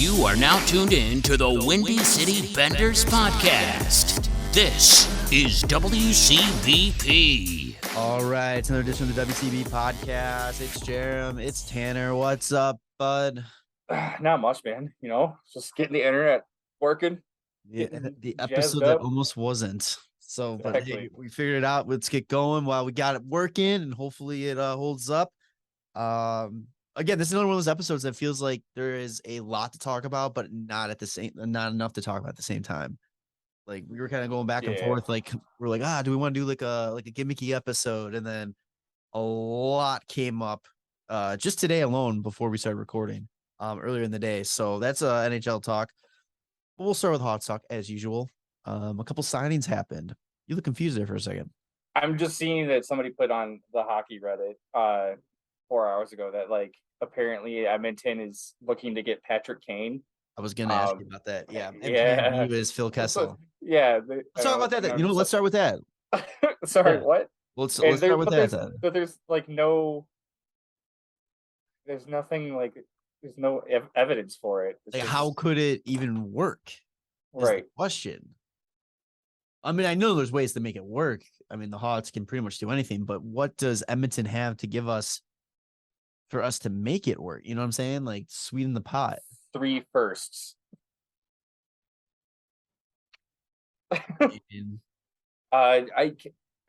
You are now tuned in to the Windy City Benders podcast. This is WCBP. All right, it's another edition of the WCB podcast. It's Jerem. It's Tanner. What's up, bud? Not much, man. You know, just getting the internet working. Yeah, the episode that almost wasn't. So, Exactly. But hey, we figured it out. Let's get going while we got it working, and hopefully it holds up. Again, this is another one of those episodes that feels like there is a lot to talk about, but not enough to talk about at the same time. Like we were kind of going back and forth. Like we're like, do we want to do like a gimmicky episode? And then a lot came up just today alone before we started recording earlier in the day. So that's NHL talk. But we'll start with hot talk as usual. A couple signings happened. You look confused there for a second. I'm just seeing that somebody put on the hockey Reddit 4 hours ago that like apparently Edmonton is looking to get Patrick Kane. I was gonna ask you about that. Yeah, yeah. Is Phil Kessel. Yeah, let's talk about that. You know, let's start with that. Sorry, what? Let's start with that. But there's like there's nothing like there's no evidence for it. Like, how could it even work? Right. Question. I mean, I know there's ways to make it work. I mean, the Hawks can pretty much do anything, but what does Edmonton have to give us for us to make it work? You know what I'm saying? Like, sweeten the pot. 3 firsts. I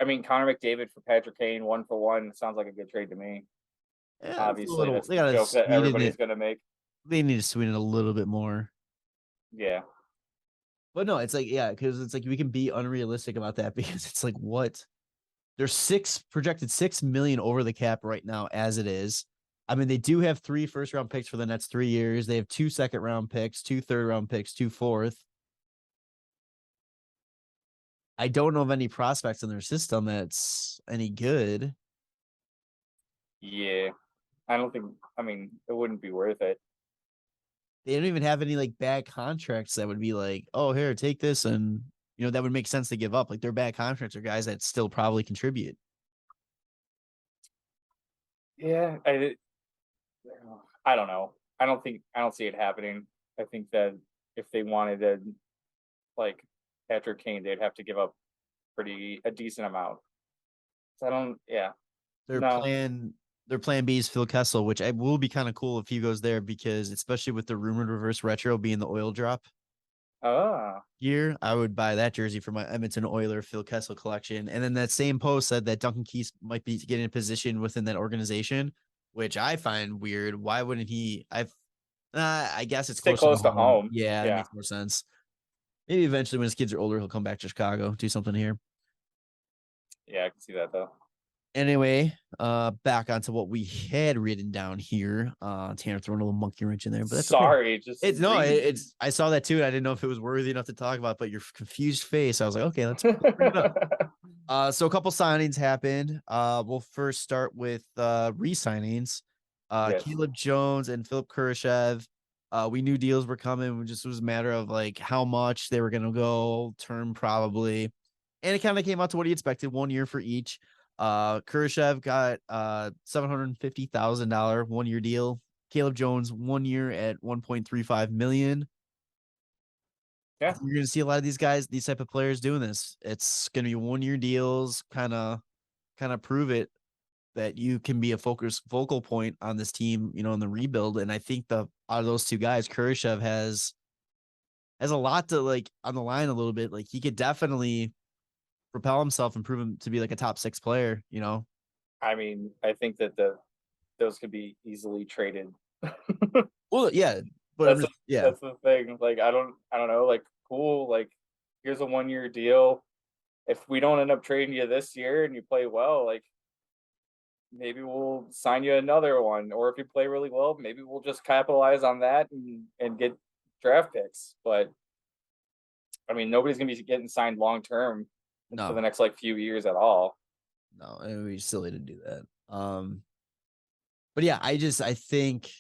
mean, Connor McDavid for Patrick Kane, 1-for-1 sounds like a good trade to me. Yeah, obviously, that's the joke that everybody's going to make. They need to sweeten it a little bit more. Yeah. But no, it's like, because it's like we can be unrealistic about that because it's like, what? There's projected $6 million over the cap right now as it is. I mean, they do have 3 first-round picks for the next 3 years. They have 2 second-round picks, 2 third-round picks, 2 fourth. I don't know of any prospects in their system that's any good. Yeah. I mean, it wouldn't be worth it. They don't even have any like bad contracts that would be like, oh, here, take this. And, you know, that would make sense to give up. Like their bad contracts are guys that still probably contribute. Yeah. I don't know. I don't see it happening. I think that if they wanted to like Patrick Kane, they'd have to give up a decent amount. So Their plan B is Phil Kessel, which will be kind of cool if he goes there because especially with the rumored reverse retro being the oil drop year, I would buy that jersey for my Edmonton Oiler Phil Kessel collection. And then that same post said that Duncan Keith might be getting a position within that organization, which I find weird. Why wouldn't he? I guess it's close to home. Yeah, it makes more sense. Maybe eventually when his kids are older, he'll come back to Chicago, do something here. Yeah, I can see that though. Anyway, back onto what we had written down here. Tanner throwing a little monkey wrench in there, but that's sorry. Okay. I saw that too, and I didn't know if it was worthy enough to talk about. But your confused face, I was like, okay, let's bring it up. So a couple signings happened. We'll first start with re-signings. Yes. Caleb Jones and Philip Kurasev. We knew deals were coming. It just was a matter of like how much they were going to go, term probably, and it kind of came out to what he expected. 1 year for each. Kurasev got $750,000 1-year deal. Caleb Jones 1 year at $1.35 million. Yeah, you're gonna see a lot of these guys, these type of players doing this. It's gonna be 1-year deals, kind of prove it that you can be a focal point on this team, you know, in the rebuild. And I think out of those two guys, Kurasev has a lot to like on the line a little bit. Like he could definitely propel himself and prove him to be like a top 6 player, you know? I mean, I think that those could be easily traded. Well, yeah, but that's the thing. Like, I don't know, like, cool. Like, here's a 1-year deal. If we don't end up trading you this year and you play well, like, maybe we'll sign you another one. Or if you play really well, maybe we'll just capitalize on that and get draft picks. But I mean, nobody's gonna be getting signed long term for the next like few years at all. No, it would be silly to do that. But yeah, I think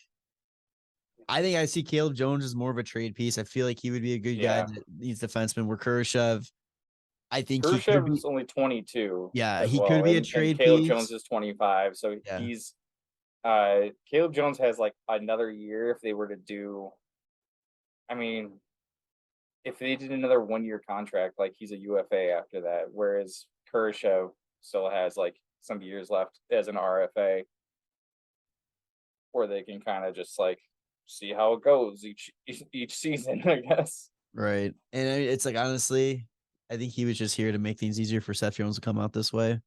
I see Caleb Jones as more of a trade piece. I feel like he would be a good guy that needs defenseman. Where Kurasev, I think Kurasev is only 22. Yeah, he could be a trade piece. Caleb Jones is 25, so he's Caleb Jones has like another year if they were to do I mean, if they did another 1-year contract, like he's a UFA after that, whereas Kurasev still has like some years left as an RFA, where they can kind of just like see how it goes each season, I guess. Right. And it's like, honestly, I think he was just here to make things easier for Seth Jones to come out this way.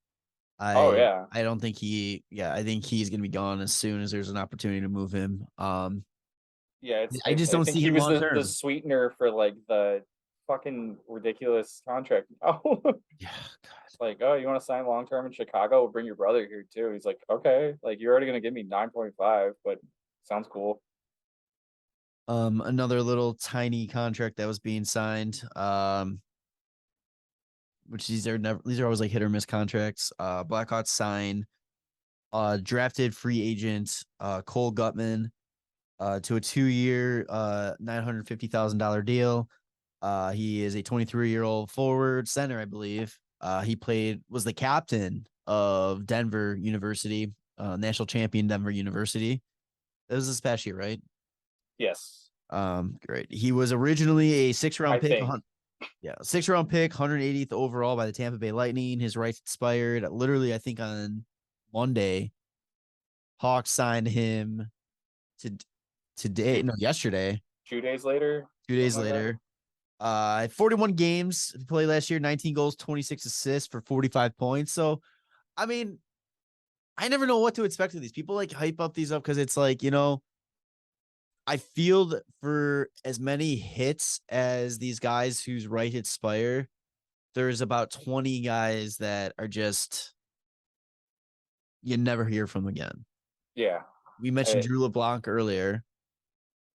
Oh yeah, I don't think I think he's gonna be gone as soon as there's an opportunity to move him. yeah. I just I don't think see he him was long the term. sweetener for like the fucking ridiculous contract. Oh, Yeah, like, oh, you want to sign long term in Chicago? We'll bring your brother here too. He's like, okay, like you're already gonna give me 9.5, but sounds cool. Another little tiny contract that was being signed. Which these are always like hit or miss contracts. Blackhawks sign drafted free agent Cole Gutman to a 2-year $950,000 deal. He is a 23-year-old forward center, I believe. He was the captain of Denver University, national champion Denver University. That was this past year, right? Yes, Great. He was originally a 6-round I pick. think. Yeah, 6-round pick, 180th overall by the Tampa Bay Lightning. His rights expired literally, I think, on Monday. Hawks signed him today, no, yesterday, 2 days later, 2 days something like that. later. 41 games played last year, 19 goals, 26 assists for 45 points. So, I mean, I never know what to expect of these people. Like hype up these up because it's like, I feel that for as many hits as these guys whose right expire, there's about 20 guys that are just you never hear from again. Yeah, We mentioned I, Drew LeBlanc earlier.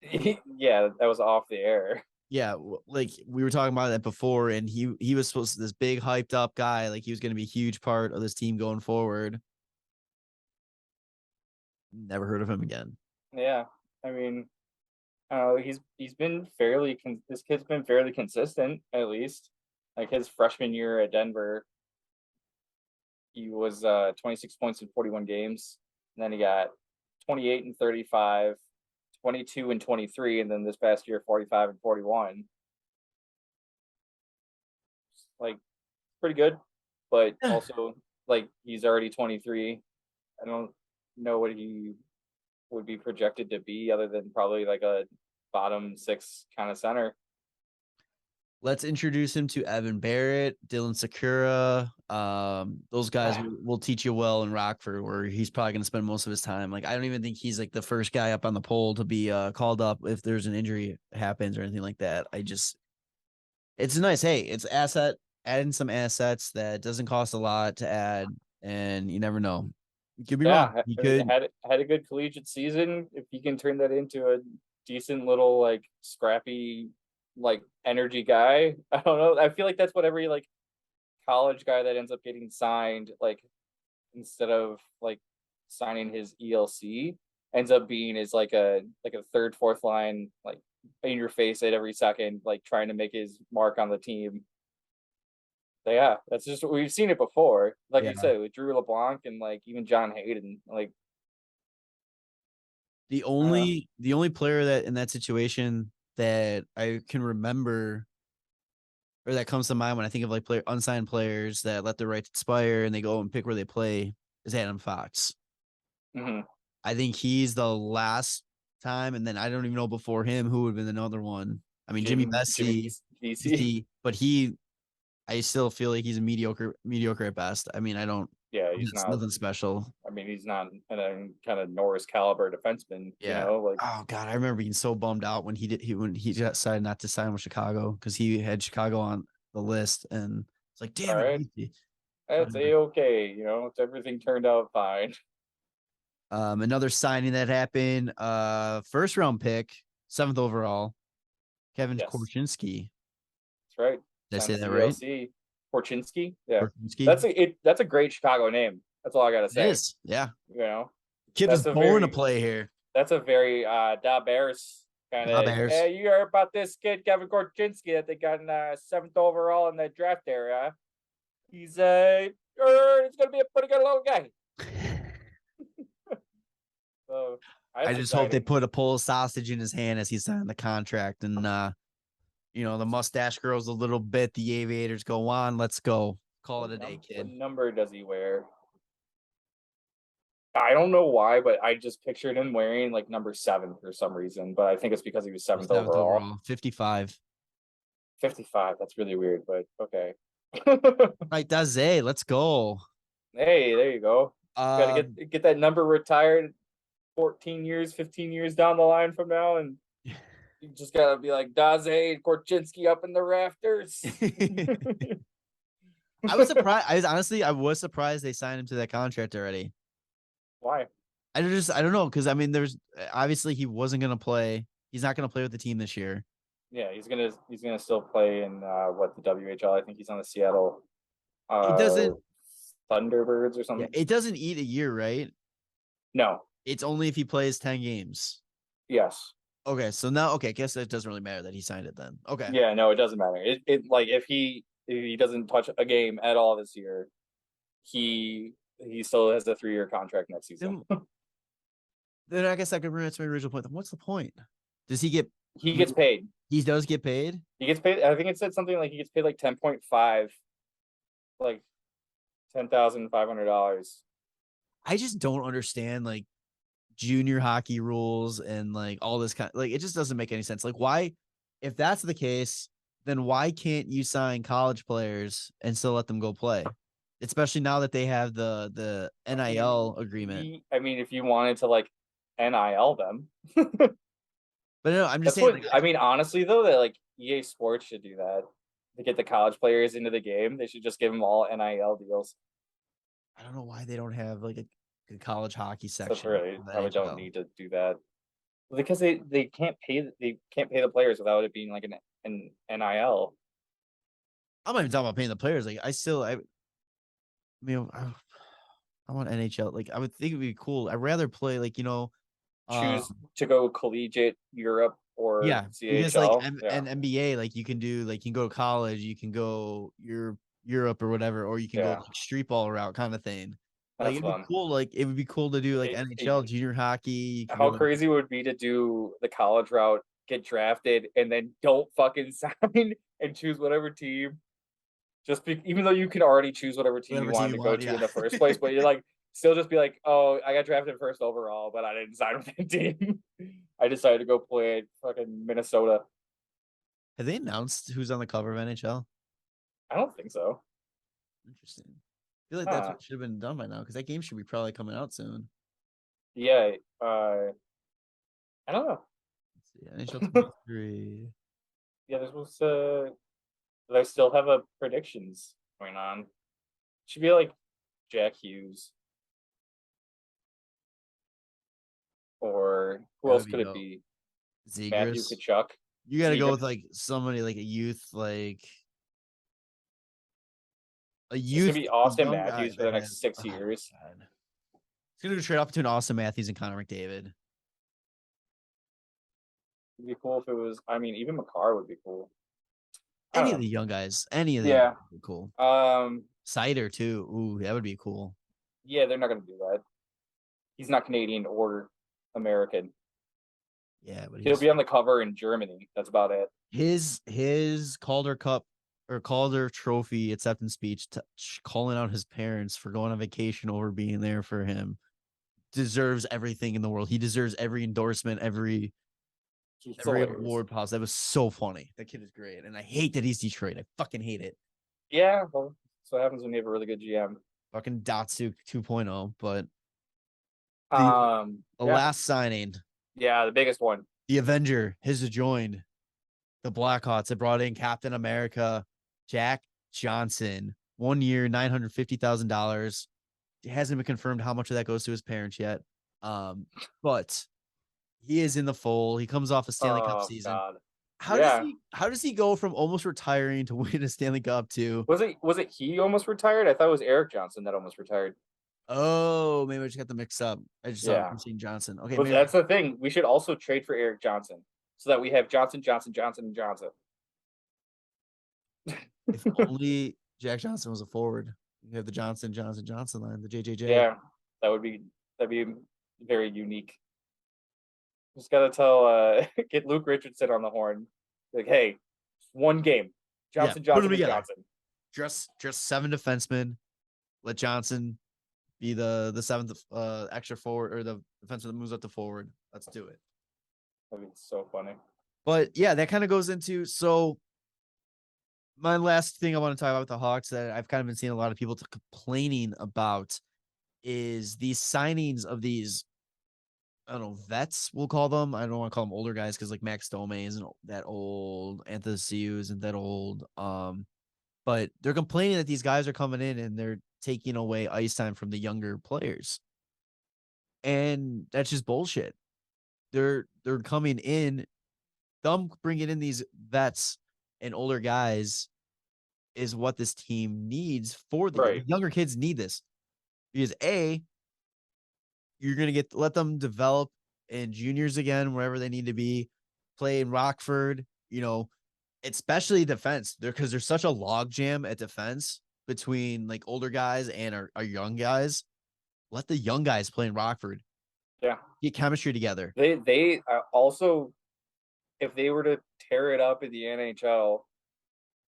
yeah, that was off the air. Yeah, like we were talking about that before, and he was supposed to this big hyped up guy, like he was going to be a huge part of this team going forward. Never heard of him again. Yeah, I mean, he's been fairly this kid's been fairly consistent at least. Like his freshman year at Denver, he was 26 points in 41 games. And then he got 28 and 35, 22 and 23, and then this past year 45 and 41. Like pretty good, but also like he's already 23. I don't know what he would be projected to be other than probably like a bottom 6 kind of center. Let's introduce him to Evan Barrett, Dylan Sakura. Those guys will teach you well in Rockford, where he's probably going to spend most of his time. Like, I don't even think he's like the first guy up on the pole to be called up if there's an injury happens or anything like that. It's nice. Hey, it's adding some assets that doesn't cost a lot to add, and you never know. You could be wrong. Yeah, You I mean, could. had a good collegiate season. If he can turn that into a decent little like scrappy like energy guy, I don't know. I feel like that's what every like college guy that ends up getting signed, like instead of like signing his ELC, ends up being is like a third, fourth line, like in your face at every second, like trying to make his mark on the team. But yeah, that's just we've seen it before. Like you Yeah. said, with Drew LeBlanc and like even John Hayden, like The only player that in that situation that I can remember or that comes to mind when I think of like unsigned players that let their rights expire and they go and pick where they play is Adam Fox. mm-hmm. I think he's the last time, and then I don't even know before him who would have been another one. I mean, Jimmy Bessie, DC. but I still feel like he's a mediocre at best. I mean, I don't. Yeah, he's It's not. nothing special. I mean, he's not a kind of Norris caliber defenseman. You Yeah. know, like Oh God, I remember being so bummed out when when he decided not to sign with Chicago because he had Chicago on the list, and it's like, all damn it. right, that's a okay. You know, it's everything turned out fine. Another signing that happened. First round pick, 7th overall, Kevin Yes, Korchinski. that's right. Did I Signed say with that the right? ELC. Korchinski. Yeah, Korchinski. that's a great Chicago name. That's all I gotta It say. is. Yeah. You know, Kid was that's a born to very play here. Da Bears kind Nah, of. Bears. Hey, you heard about this kid Kevin Korchinski that they got in 7th overall in the draft area? He's he's gonna be a pretty good little guy. So I just hope they put a Polish sausage in his hand as he signed the contract, and the mustache grows a little bit. The aviators go on. Let's go. Call it a day, kid. What number does he wear? I don't know why, but I just pictured him wearing like number 7 for some reason. But I think it's because he was 7th overall. 55. 55. That's really weird, but okay. Right, Daze, let's go. Hey, there you go. Gotta get that number retired 14 years, 15 years down the line from now, and you just gotta be like Daze Korchinski up in the rafters. I was surprised. I was surprised they signed him to that contract already. Why? I don't know, because I mean, there's obviously he wasn't gonna play. He's not gonna play with the team this year. Yeah, he's gonna still play in the WHL. I think he's on the Seattle. It doesn't Thunderbirds or something. Yeah, it doesn't eat a year, right? No. It's only if he plays 10 games. Yes. Okay, so now I guess it doesn't really matter that he signed it then. Okay. Yeah, no, it doesn't matter. It like if he doesn't touch a game at all this year, he still has a 3-year contract next season. Then I guess I could bring it to my original point. Then what's the point? Does he get? He gets paid. He does get paid. He gets paid. I think it said something like he gets paid like 10.5, like $10,500. I just don't understand like junior hockey rules and like all this it just doesn't make any sense. Like, why, if that's the case, then why can't you sign college players and still let them go play? Especially now that they have the NIL agreement. I mean, if you wanted to like NIL them. But no, I'm just saying. I mean, honestly, though, that like EA Sports should do that to get the college players into the game. They should just give them all NIL deals. I don't know why they don't have like a college hockey section. So really, probably don't need to do that because they can't pay the players without it being like an NIL. I'm not even talking about paying the players. Like I mean, I want NHL. Like I would think it'd be cool. I'd rather play like choose to go collegiate Europe or CHL. Because like and NBA, like you can do like you can go to college, you can go Europe or whatever, or you can go like street ball route kind of thing. Like it'd be cool. Like it would be cool to do like NHL junior hockey. How crazy would it be to do the college route, get drafted, and then don't fucking sign and choose whatever team. Even though you can already choose whatever team you wanted to go to in the first place, but you're like still just be like, oh, I got drafted first overall, but I didn't sign with that team. I decided to go play at fucking Minnesota. Have they announced who's on the cover of NHL? I don't think so. Interesting. I feel like that's what should have been done by now because that game should be probably coming out soon. Yeah. I don't know. Let's see. NHL 23. Yeah, they still have a predictions going on. Should be like Jack Hughes. Or who else could it be? Zegers. Matthew Tkachuk. You got to go with like somebody like a youth, like a youth. It's gonna be Austin Matthews for the next 6 years. It's gonna be a trade off between Austin Matthews and Connor McDavid. It'd be cool if it was. I mean, even McCarr would be cool. Any of the young guys, any of them would be cool. Sider too. Ooh, that would be cool. Yeah, they're not gonna do that. He's not Canadian or American. Yeah, but he'll be on the cover in Germany. That's about it. His Calder Cup or Calder Trophy acceptance speech, calling out his parents for going on vacation over being there for him, deserves everything in the world. He deserves every endorsement, every award possible. That was so funny. That kid is great, and I hate that he's Detroit. I fucking hate it. Yeah, well, that's what happens when you have a really good GM. Fucking Datsuk 2.0, but the last signing. Yeah, the biggest one. The Avenger has joined the Blackhawks. They brought in Captain America, Jack Johnson. 1 year, $950,000. It hasn't been confirmed how much of that goes to his parents yet. But he is in the fold. He comes off a Stanley Cup season. God. How does he go from almost retiring to win a Stanley Cup to? Was it he almost retired? I thought it was Eric Johnson that almost retired. Oh, maybe I just got the mix up. I just saw Christine Johnson. Okay, well, that's the thing. We should also trade for Eric Johnson so that we have Johnson. If only Jack Johnson was a forward. You have the Johnson line, the JJJ. Yeah, that'd be very unique. Just gotta tell get Luke Richardson on the horn. Like, hey, one game. Johnson, put them Johnson, and together. Johnson. Just 7 defensemen. Let Johnson be the seventh extra forward or the defenseman that moves up to forward. Let's do it. That'd be so funny. But yeah, that kind of goes into my last thing I want to talk about with the Hawks that I've kind of been seeing a lot of people complaining about is these signings of these, I don't know, vets, we'll call them. I don't want to call them older guys because like Max Domi isn't that old. Anthony Siu isn't that old. But they're complaining that these guys are coming in and they're taking away ice time from the younger players. And that's just bullshit. They're coming in, them bringing in these vets and older guys is what this team needs for the younger kids need this. Because you're going to let them develop in juniors again, wherever they need to be, play in Rockford, especially defense because there's such a log jam at defense between like older guys and our young guys. Let the young guys play in Rockford. Yeah. Get chemistry together. They also, if they were to tear it up in the NHL,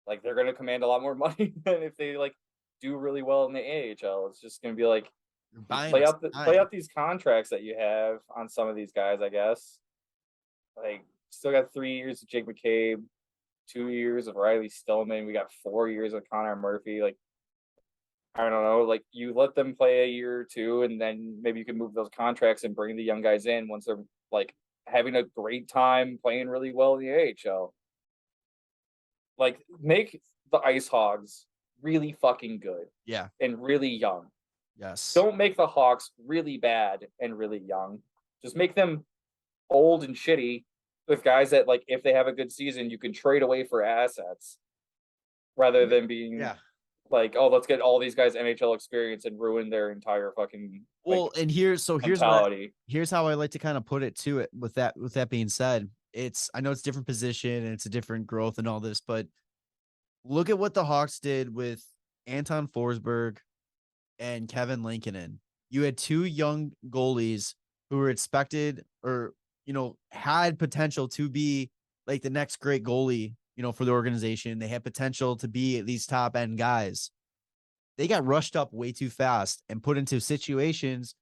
like they're going to command a lot more money than if they like do really well in the AHL. It's just going to be like, play out these contracts that you have on some of these guys, I guess. Like, still got 3 years of Jake McCabe, 2 years of Riley Stillman. We got 4 years of Connor Murphy. Like, I don't know. Like, you let them play a year or two, and then maybe you can move those contracts and bring the young guys in once they're like having a great time playing really well in the AHL. Like, make the Ice Hogs really fucking good. Yeah. And really young. Yes. Don't make the Hawks really bad and really young. Just make them old and shitty with guys that, like, if they have a good season, you can trade away for assets rather than being like, oh, let's get all these guys NHL experience and ruin their entire fucking and here's how I like to kind of put it to it with that being said. I know it's a different position and it's a different growth and all this, but look at what the Hawks did with Anton Forsberg and Kevin Lankinen. You had 2 young goalies who were expected or, had potential to be like the next great goalie, for the organization. They had potential to be these top end guys. They got rushed up way too fast and put into situations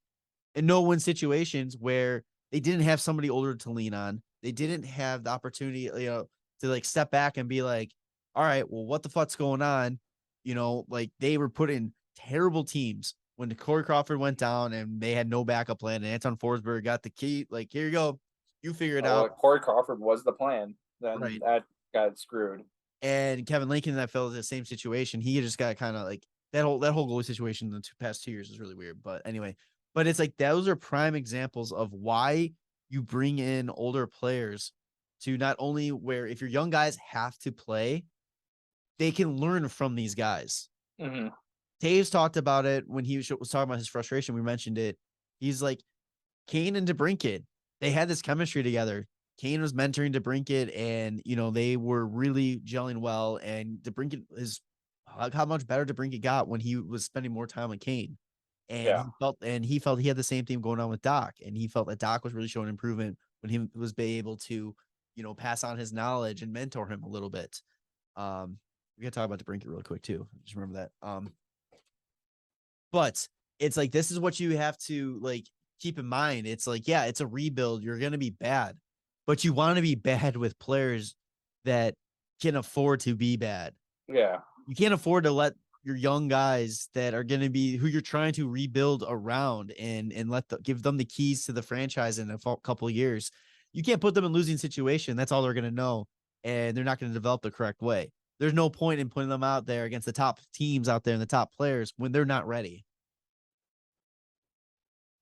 and no-win situations where they didn't have somebody older to lean on. They didn't have the opportunity, to like step back and be like, all right, well, what the fuck's going on? Like they were put in terrible teams when Corey Crawford went down and they had no backup plan and Anton Forsberg got the key. Like, here you go. You figure it out. Corey Crawford was the plan. Then that got screwed. And Kevin Lincoln, that fell into the same situation. He just got kind of like that whole goalie situation in the past 2 years is really weird. But anyway, it's like those are prime examples of why you bring in older players to not only where if your young guys have to play, they can learn from these guys. Mm-hmm. Taves talked about it when he was talking about his frustration. We mentioned it. He's like, Kane and DeBrincat, they had this chemistry together. Kane was mentoring DeBrincat, and they were really gelling well. And DeBrincat is how much better DeBrincat got when he was spending more time with Kane, and he felt he had the same thing going on with Doc, and he felt that Doc was really showing improvement when he was able to, pass on his knowledge and mentor him a little bit. We gotta talk about DeBrincat real quick too. Just remember that. But it's like this is what you have to like keep in mind. It's like, yeah, it's a rebuild. You're gonna be bad. But you want to be bad with players that can afford to be bad. Yeah. You can't afford to let your young guys that are going to be who you're trying to rebuild around and give them the keys to the franchise in a couple of years. You can't put them in losing situation. That's all they're going to know. And they're not going to develop the correct way. There's no point in putting them out there against the top teams out there and the top players when they're not ready.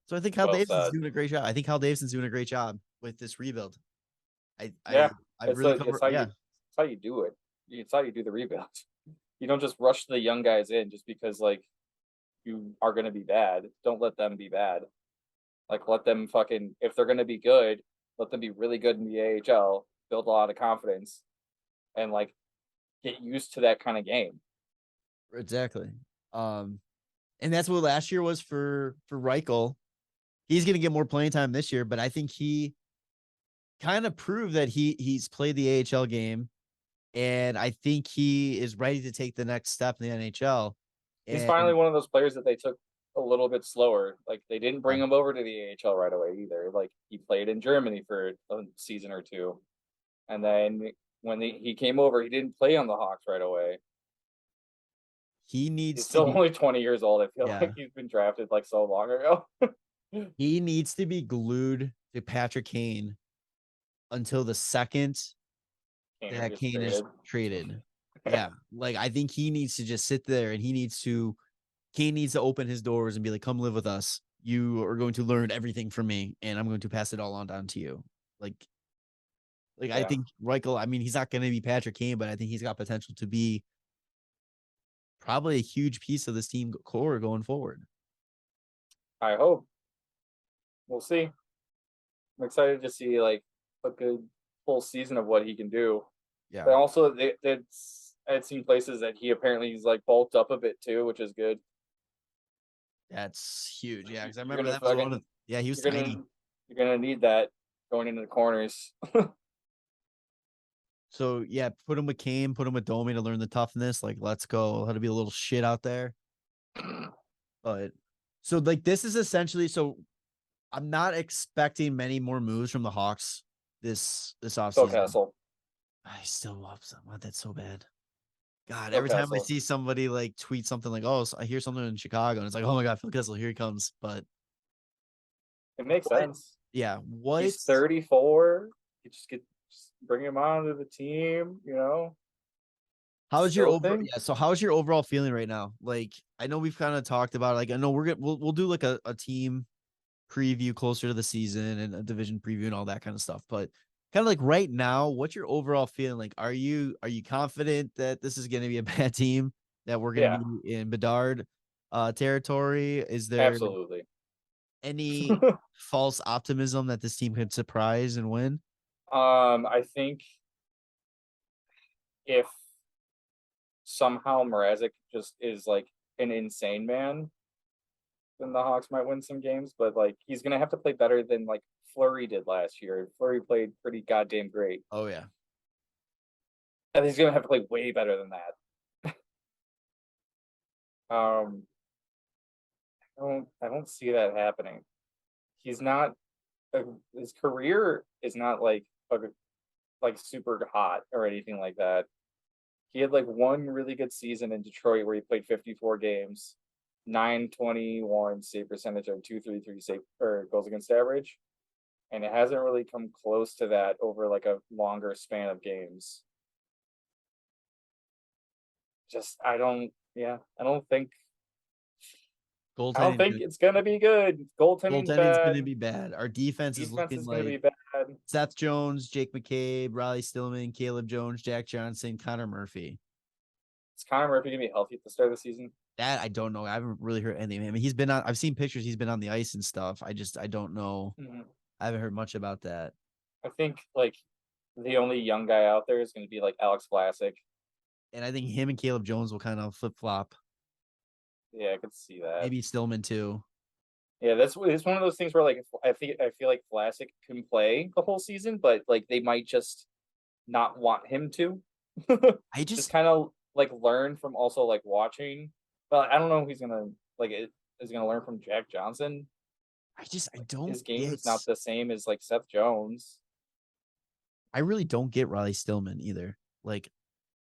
So I think Kyle Davidson's doing a great job. I think Kyle Davidson's doing a great job with this rebuild. It's how you do it. It's how you do the rebuild. You don't just rush the young guys in just because like you are going to be bad. Don't let them be bad. Like let them if they're going to be good, let them be really good in the AHL, build a lot of confidence, and like get used to that kind of game. Exactly. And that's what last year was for Reichel. He's going to get more playing time this year, but I think he kind of proved that he's played the AHL game, and I think he is ready to take the next step in the NHL. He's And finally one of those players that they took a little bit slower. Like they didn't bring him over to the AHL right away either. Like he played in Germany for a season or two, and then when he came over, he didn't play on the Hawks right away. he needs He's to still be, only 20 years old. I feel yeah, like he's been drafted like so long ago. he needs to be glued to Patrick Kane until the second that Kane is traded. Yeah, like I think he needs to just sit there and Kane needs to open his doors and be like, come live with us. You are going to learn everything from me, and I'm going to pass it all on down to you. Like Yeah. I think Reichel, I mean, he's not going to be Patrick Kane, but I think he's got potential to be probably a huge piece of this team core going forward. I hope. We'll see. I'm excited to see like a good full season of what he can do. Yeah. But also, I'd seen places that he's like bulked up a bit too, which is good. That's huge. Yeah, because I You're remember gonna that was one fucking- of. Yeah, he was You're tiny. gonna need that going into the corners. So yeah, put him with Kane, put him with Domi to learn the toughness. Like, let's go. How to be a little shit out there. But so like this is essentially so. I'm not expecting many more moves from the Hawks this Phil offseason. Kessel. I still want that so bad. God, Phil every time I Kessel. see somebody like tweet something like, "Oh, I hear something in Chicago," and it's like, "Oh my God, Phil Kessel, here he comes." But It makes sense. yeah, what? He's 34. You just bring him onto the team. How's your Still over? think. Yeah, so how's your overall feeling right now? Like, I know we've kind of talked about it. Like, I know we'll do like a team preview closer to the season and a division preview and all that kind of stuff. But kind of like right now, what's your overall feeling? Like, are you confident that this is going to be a bad team, that we're going to be in Bedard territory? Is there Absolutely. any false optimism that this team could surprise and win? I think if somehow Mrazek just is like an insane man, then the Hawks might win some games. But like he's gonna have to play better than like Fleury did last year. Fleury played pretty goddamn great. Oh yeah. And he's gonna have to play way better than that. I don't see that happening. He's not. His career is not like super hot or anything like that. He had like one really good season in Detroit where he played 54 games, 921 save percentage and 233 save or goals against average. And it hasn't really come close to that over like a longer span of games. I don't think it's gonna be good. Goaltending's going to bad. be bad. Our defense is Defense looking is like gonna be bad. Seth Jones, Jake McCabe, Riley Stillman, Caleb Jones, Jack Johnson, Connor Murphy. Is Connor Murphy gonna be healthy at the start of the season? That I don't know. I haven't really heard anything. I mean, he's been on. I've seen pictures. He's been on the ice and stuff. I don't know. Mm-hmm. I haven't heard much about that. I think like the only young guy out there is going to be like Alex Vlasic. And I think him and Caleb Jones will kind of flip flop. Yeah, I could see that. Maybe Stillman too. Yeah, it's one of those things where like I feel like Vlasic can play the whole season, but like they might just not want him to. I just kind of like learn from also like watching. But I don't know if he's gonna is gonna learn from Jack Johnson. I don't. His game's not the same as like Seth Jones. I really don't get Riley Stillman either. Like,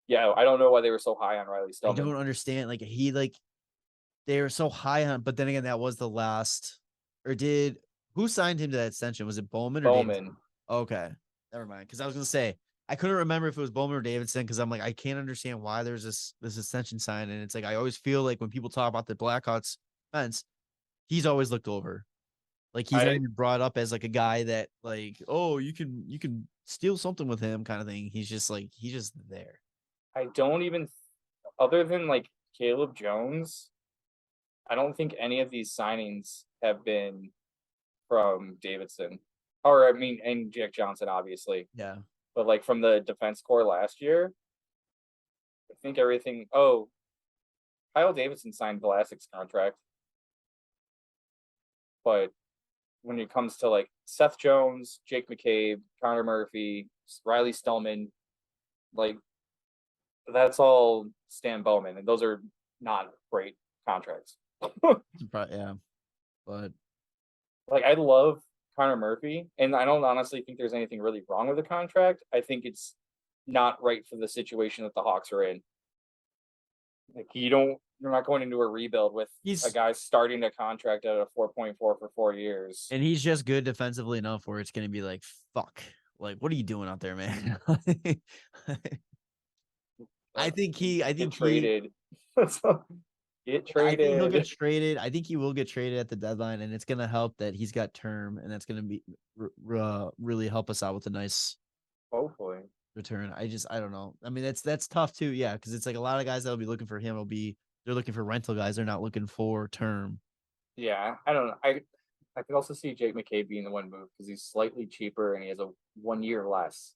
yeah, I don't know why they were so high on Riley Stillman. I don't understand. Like they were so high on, but then again, that was the last. Or who signed him to that extension? Was it Bowman or Davidson? Okay, never mind. Because I was gonna say I couldn't remember if it was Bowman or Davidson because I'm like I can't understand why there's this extension sign, and it's like I always feel like when people talk about the Blackhawks fence, he's always looked over. Like he's not even brought up as like a guy that like, oh, you can steal something with him kind of thing. He's just there. I don't even, other than like Caleb Jones, I don't think any of these signings have been from Davidson. Or I mean, and Jack Johnson, obviously. Yeah. But like from the defense core last year, I think everything. Oh, Kyle Davidson signed Vlasic's contract, but when it comes to like Seth Jones, Jake McCabe, Connor Murphy, Riley Stillman, like that's all Stan Bowman, and those are not great contracts. Yeah, but like I love Connor Murphy, and I don't honestly think there's anything really wrong with the contract. I think it's not right for the situation that the Hawks are in. Like you're not going into a rebuild with a guy starting a contract at a 4.4 for 4 years. And he's just good defensively enough where it's going to be like, fuck, like, what are you doing out there, man? I think traded. Get traded. I think he'll get traded. I think he will get traded at the deadline, and it's going to help that he's got term, and that's going to be really help us out with a nice hopefully return. I don't know. I mean, that's tough too. Yeah, because it's like a lot of guys that'll be looking for him they're looking for rental guys. They're not looking for term. Yeah, I don't know. I could also see Jake McCabe being the one move because he's slightly cheaper and he has a 1 year less,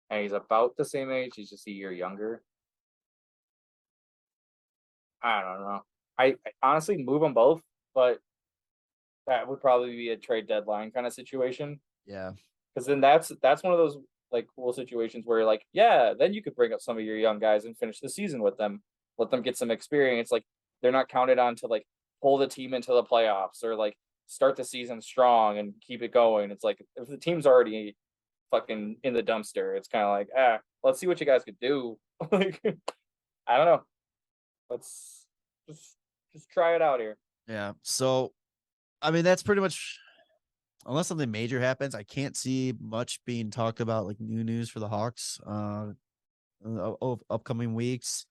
and he's about the same age. He's just a year younger. I don't know. I honestly move them both, but that would probably be a trade deadline kind of situation. Yeah, because then that's one of those like cool situations where you're like, yeah, then you could bring up some of your young guys and finish the season with them, let them get some experience. Like they're not counted on to like pull the team into the playoffs or like start the season strong and keep it going. It's like if the team's already fucking in the dumpster, it's kind of like, let's see what you guys could do. Like, I don't know. Let's just try it out here. Yeah. So, I mean, that's pretty much, unless something major happens, I can't see much being talked about like new news for the Hawks upcoming weeks.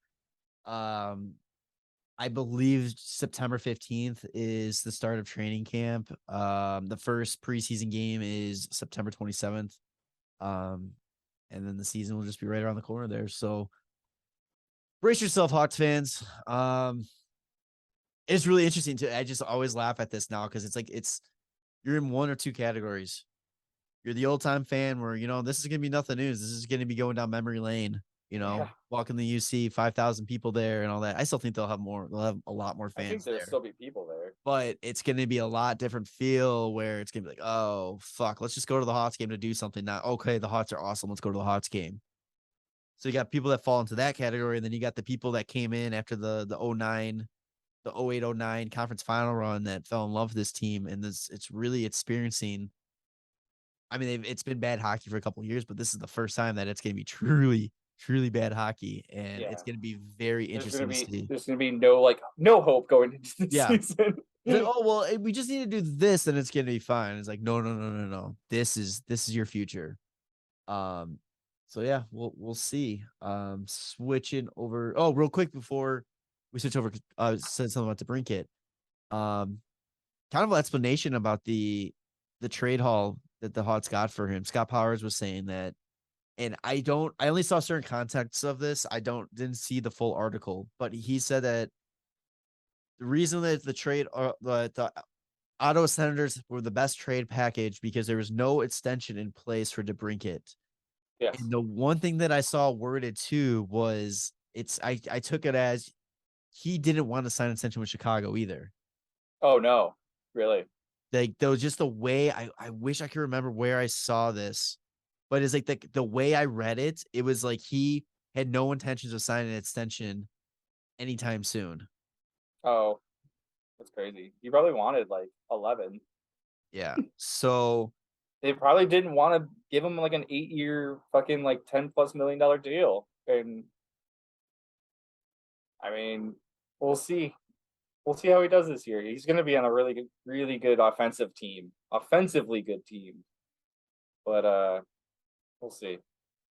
I believe September 15th is the start of training camp. The first preseason game is September 27th. And then the season will just be right around the corner there. So brace yourself, Hawks fans. It's really interesting too. I just always laugh at this now because it's like you're in one or two categories. You're the old time fan where, this is going to be nothing news. This is going to be going down memory lane, walking the UC, 5,000 people there and all that. I still think they'll have a lot more fans. I think there'll still be people there, but it's going to be a lot different feel where it's going to be like, oh, fuck, let's just go to the Hawks game to do something. Not, okay, the Hawks are awesome. Let's go to the Hawks game. So you got people that fall into that category. And then you got the people that came in after the 08-09 conference final run that fell in love with this team. And it's really experiencing. I mean, it's been bad hockey for a couple of years, but this is the first time that it's going to be truly, truly bad hockey. And it's going to be very interesting to see. There's going to be no hope going into the season. Like, oh, well, we just need to do this and it's going to be fine. It's like, no. This is your future. So yeah, we'll see. Switching over. Oh, real quick before we switch over, said something about DeBrincat. Kind of an explanation about the trade haul that the Hawks got for him. Scott Powers was saying that, and I only saw certain contexts of this. Didn't see the full article, but he said that the reason that the trade, the Ottawa Senators were the best trade package because there was no extension in place for DeBrincat. Yes. And the one thing that I saw worded too was I took it as he didn't want to sign an extension with Chicago either. Oh no, really? Like there was just the way I wish I could remember where I saw this, but it's like the way I read it, it was like he had no intentions of signing an extension anytime soon. Oh, that's crazy. He probably wanted like 11. Yeah. So they probably didn't want to give him like an 8-year fucking like $10+ million deal. And I mean, we'll see. We'll see how he does this year. He's going to be on a really good offensively good team. But we'll see.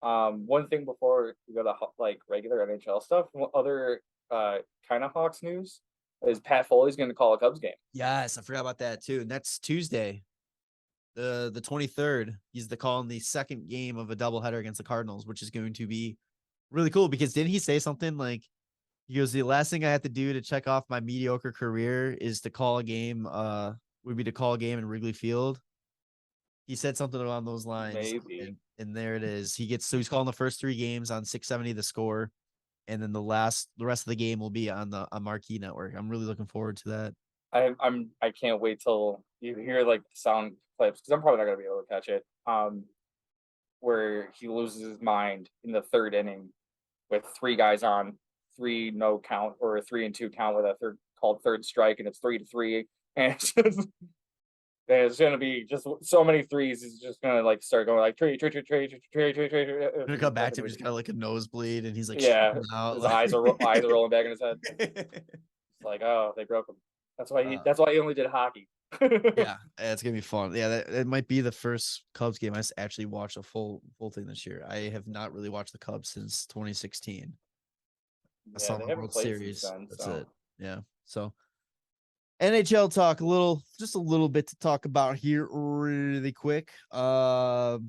One thing before we go to like regular NHL stuff, other kind of Hawks news is Pat Foley's going to call a Cubs game. Yes, I forgot about that too. And that's Tuesday, the 23rd. He's calling the second game of a doubleheader against the Cardinals, which is going to be really cool because didn't he say something like, he goes, the last thing I have to do to check off my mediocre career is to call a game, would be to call a game in Wrigley Field. He said something along those lines. Maybe. And there it is. He's calling the first 3 games on 670 the score. And then the rest of the game will be on Marquee Network. I'm really looking forward to that. I can't wait till you hear like sound clips because I'm probably not gonna be able to catch it. Where he loses his mind in the third inning with 3 guys on, 3 no count or a 3-2 count with a third strike, and it's 3-3, and it's gonna be just so many threes. He's just gonna like start going like trade. Gonna come back to him, he's got like a nosebleed, and he's like, yeah, out. his eyes are rolling back in his head. It's like, oh, they broke him. That's why he only did hockey. Yeah, it's gonna be fun. Yeah, it might be the first Cubs game I actually watched a full thing this year. I have not really watched the Cubs since 2016. I saw they the haven't World played Series. since then. That's So. it. Yeah. So NHL talk, just a little bit to talk about here really quick. Some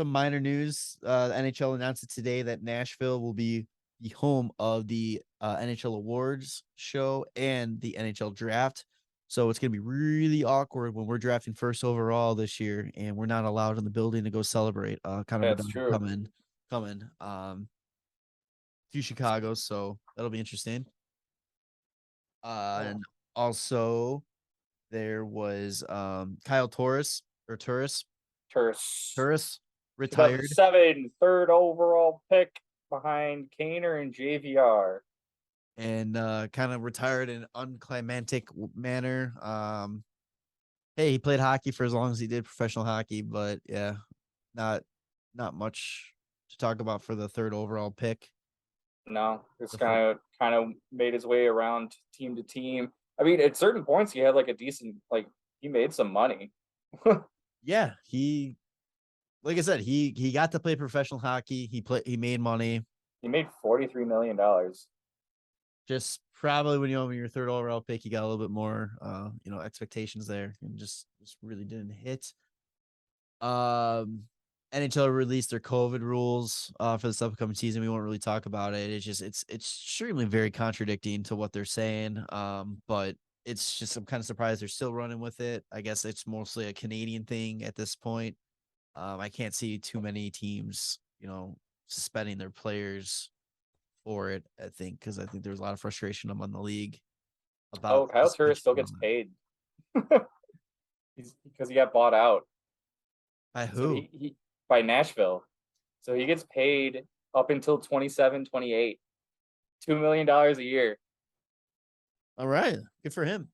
minor news. NHL announced it today that Nashville will be the home of the NHL awards show and the NHL draft. So it's going to be really awkward when we're drafting first overall this year and we're not allowed in the building to go celebrate. Kind of That's true. coming to Chicago. So that'll be interesting. And also there was Kyle Turris retired. 2007 third overall pick behind Kaner and JVR. And kind of retired in an unclimactic manner. Hey, he played hockey for as long as he did professional hockey, but yeah, not much to talk about for the third overall pick. No, just kind of made his way around team to team. I mean, at certain points, he had like a decent, like he made some money. Yeah, like I said, he got to play professional hockey. He made money. He made $43 million. Just probably when your third overall pick, you got a little bit more, expectations there, and just really didn't hit. NHL released their COVID rules for this upcoming season. We won't really talk about it. It's extremely very contradicting to what they're saying. But it's just I'm kind of surprised they're still running with it. I guess it's mostly a Canadian thing at this point. I can't see too many teams, suspending their players for it. I think because there's a lot of frustration among the league about. Kyle Turris still gets paid because he got bought out. By who? So by Nashville. So he gets paid up until 27, 28. $2 million a year. All right. Good for him.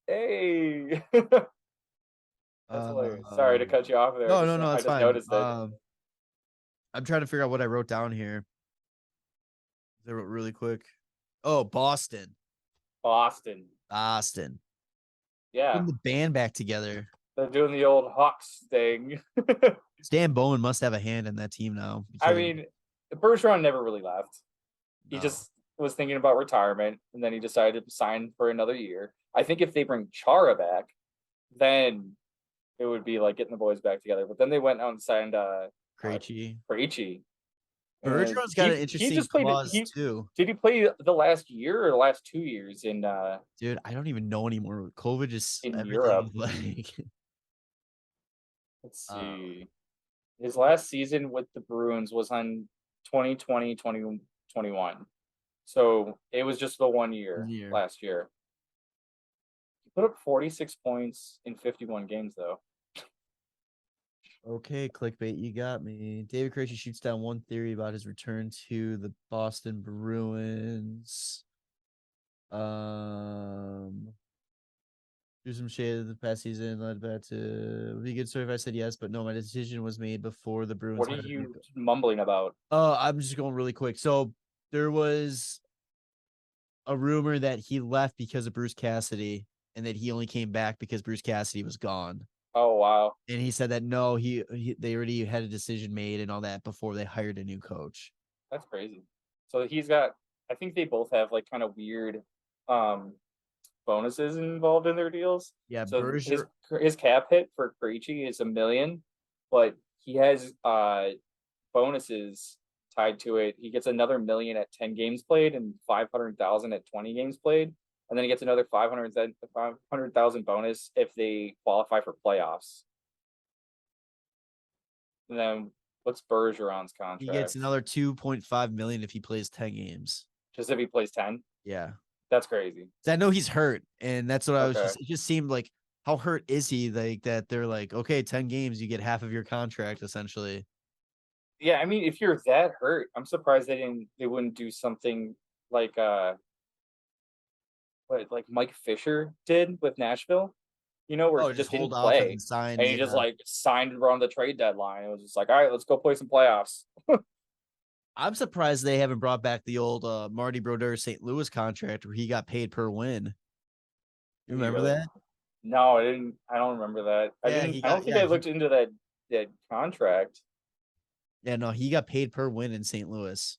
Hey. That's hilarious. Sorry to cut you off there. No, I it's just fine. noticed it. I'm trying to figure out what I wrote down here. I wrote really quick. Oh, Boston. Yeah. Putting the band back together. They're doing the old Hawks thing. Stan Bowen must have a hand in that team now. I mean, Bergeron never really left. He just was thinking about retirement, and then he decided to sign for another year. I think if they bring Chara back, then it would be like getting the boys back together. But then they went out and signed Krejci. Bergeron's got an interesting clause too. Did he play the last year or the last 2 years in? Dude, I don't even know anymore. COVID just in everything. Europe. Like, let's see. His last season with the Bruins was on 2020, 2021. So it was just the 1 year last year. He put up 46 points in 51 games, though. Okay, clickbait, you got me. David Krejci shoots down one theory about his return to the Boston Bruins. Do some shade of the past season led back to be a good story if I said yes, but no, my decision was made before the Bruins. What are you mumbling about? I'm just going really quick. So there was a rumor that he left because of Bruce Cassidy and that he only came back because Bruce Cassidy was gone. Oh, wow. And he said that no, they already had a decision made and all that before they hired a new coach. That's crazy. So I think they both have like kind of weird bonuses involved in their deals. Yeah, so his cap hit for Krejci is $1 million, but he has bonuses tied to it. He gets another $1 million at 10 games played and $500,000 at 20 games played. And then he gets another $500,000 bonus if they qualify for playoffs. And then what's Bergeron's contract? He gets another $2.5 million if he plays 10 games. Just if he plays 10? Yeah. That's crazy. I know he's hurt, and that's what I was it just seemed like how hurt is he? Like that they're like, okay, 10 games, you get half of your contract essentially. Yeah, I mean, if you're that hurt, I'm surprised they wouldn't do something like what like Mike Fisher did with Nashville, where Oh, he just just hold didn't off and play then sign. and he just Yeah. like signed around the trade deadline. It was just like, all right, let's go play some playoffs. I'm surprised they haven't brought back the old Marty Brodeur St. Louis contract where he got paid per win. You Did he remember really? that? No, I didn't. I don't remember that. Yeah, he I don't got think I looked into that contract. yeah, no, he got paid per win in St. Louis.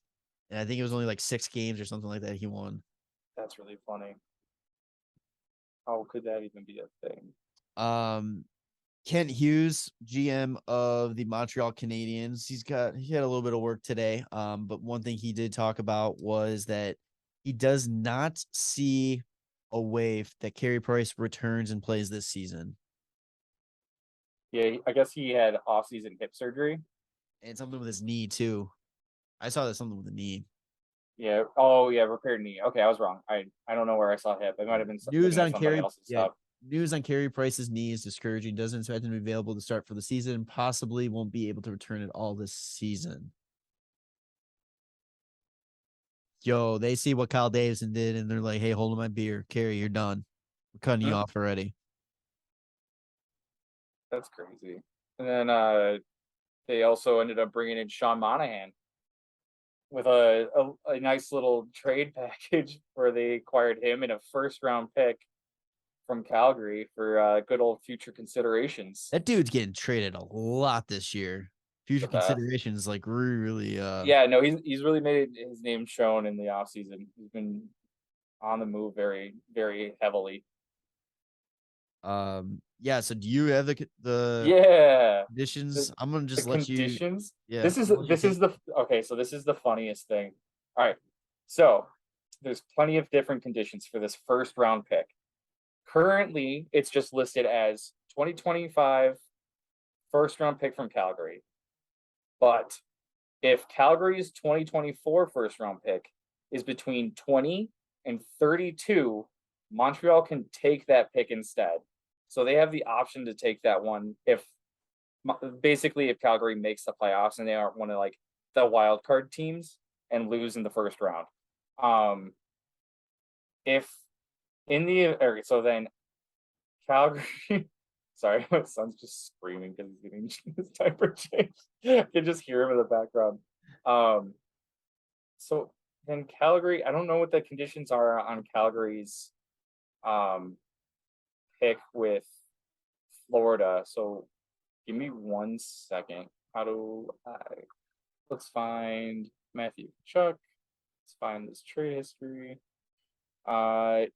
And I think it was only like 6 games or something like that he won. That's really funny. How could that even be a thing? Kent Hughes, GM of the Montreal Canadiens. He had a little bit of work today. But one thing he did talk about was that he does not see a way that Carey Price returns and plays this season. Yeah, I guess he had off-season hip surgery. And something with his knee too. I saw that something with the knee. Yeah. Oh, yeah, repaired knee. Okay, I was wrong. I don't know where I saw hip. It might have been News looking at on somebody Carey. else's Yeah, stuff. news on Carey Price's knee is discouraging. Doesn't expect him to be available to start for the season. Possibly won't be able to return at all this season. Yo, they see what Kyle Davidson did, and they're like, "Hey, hold on my beer, Carey, you're done. We're cutting you off already." That's crazy. And then they also ended up bringing in Sean Monahan with a nice little trade package where they acquired him in a first-round pick from Calgary for good old future considerations. That dude's getting traded a lot this year. Future The best. considerations, like really. Yeah, no, he's really made his name shown in the offseason. He's been on the move very, very heavily. Yeah. So, do you have the Yeah. conditions? The, I'm gonna the just let you. conditions. Yeah. This is the okay, so this is the funniest thing. All right. So there's plenty of different conditions for this first round pick. Currently, it's just listed as 2025 first round pick from Calgary. But if Calgary's 2024 first round pick is between 20 and 32, Montreal can take that pick instead. So they have the option to take that one if Calgary makes the playoffs and they aren't one of like the wild card teams and lose in the first round. If in the so then Calgary sorry, my son's just screaming because he's getting his diaper changed. I can just hear him in the background. So then Calgary, I don't know what the conditions are on Calgary's pick with Florida. So give me 1 second. Let's find Matthew Chuck. Let's find this trade history.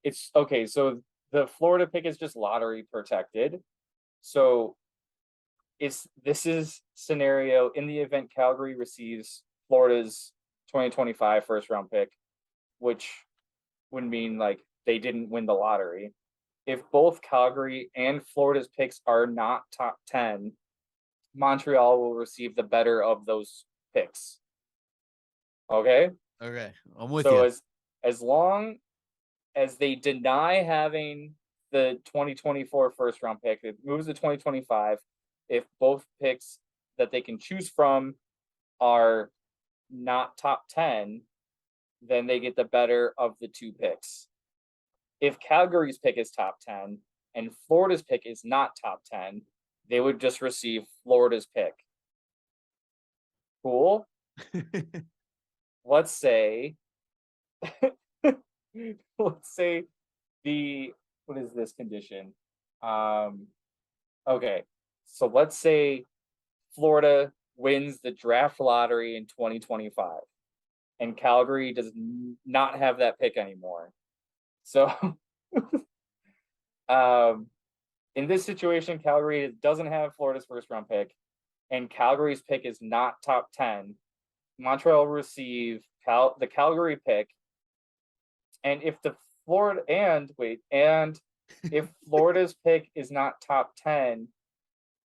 It's okay. So the Florida pick is just lottery protected. So this is scenario in the event Calgary receives Florida's 2025 first round pick, which would mean like they didn't win the lottery. If both Calgary and Florida's picks are not top 10, Montreal will receive the better of those picks. Okay? Okay, I'm with so you. as long as they deny having the 2024 first round pick, it moves to 2025. If both picks that they can choose from are not top 10, then they get the better of the two picks. If Calgary's pick is top 10 and Florida's pick is not top 10, they would just receive Florida's pick. Cool. Let's say what is this condition? Okay. So let's say Florida wins the draft lottery in 2025 and Calgary does not have that pick anymore. So in this situation, Calgary doesn't have Florida's first round pick and Calgary's pick is not top 10. Montreal will receive the Calgary pick. And if if Florida's pick is not top 10,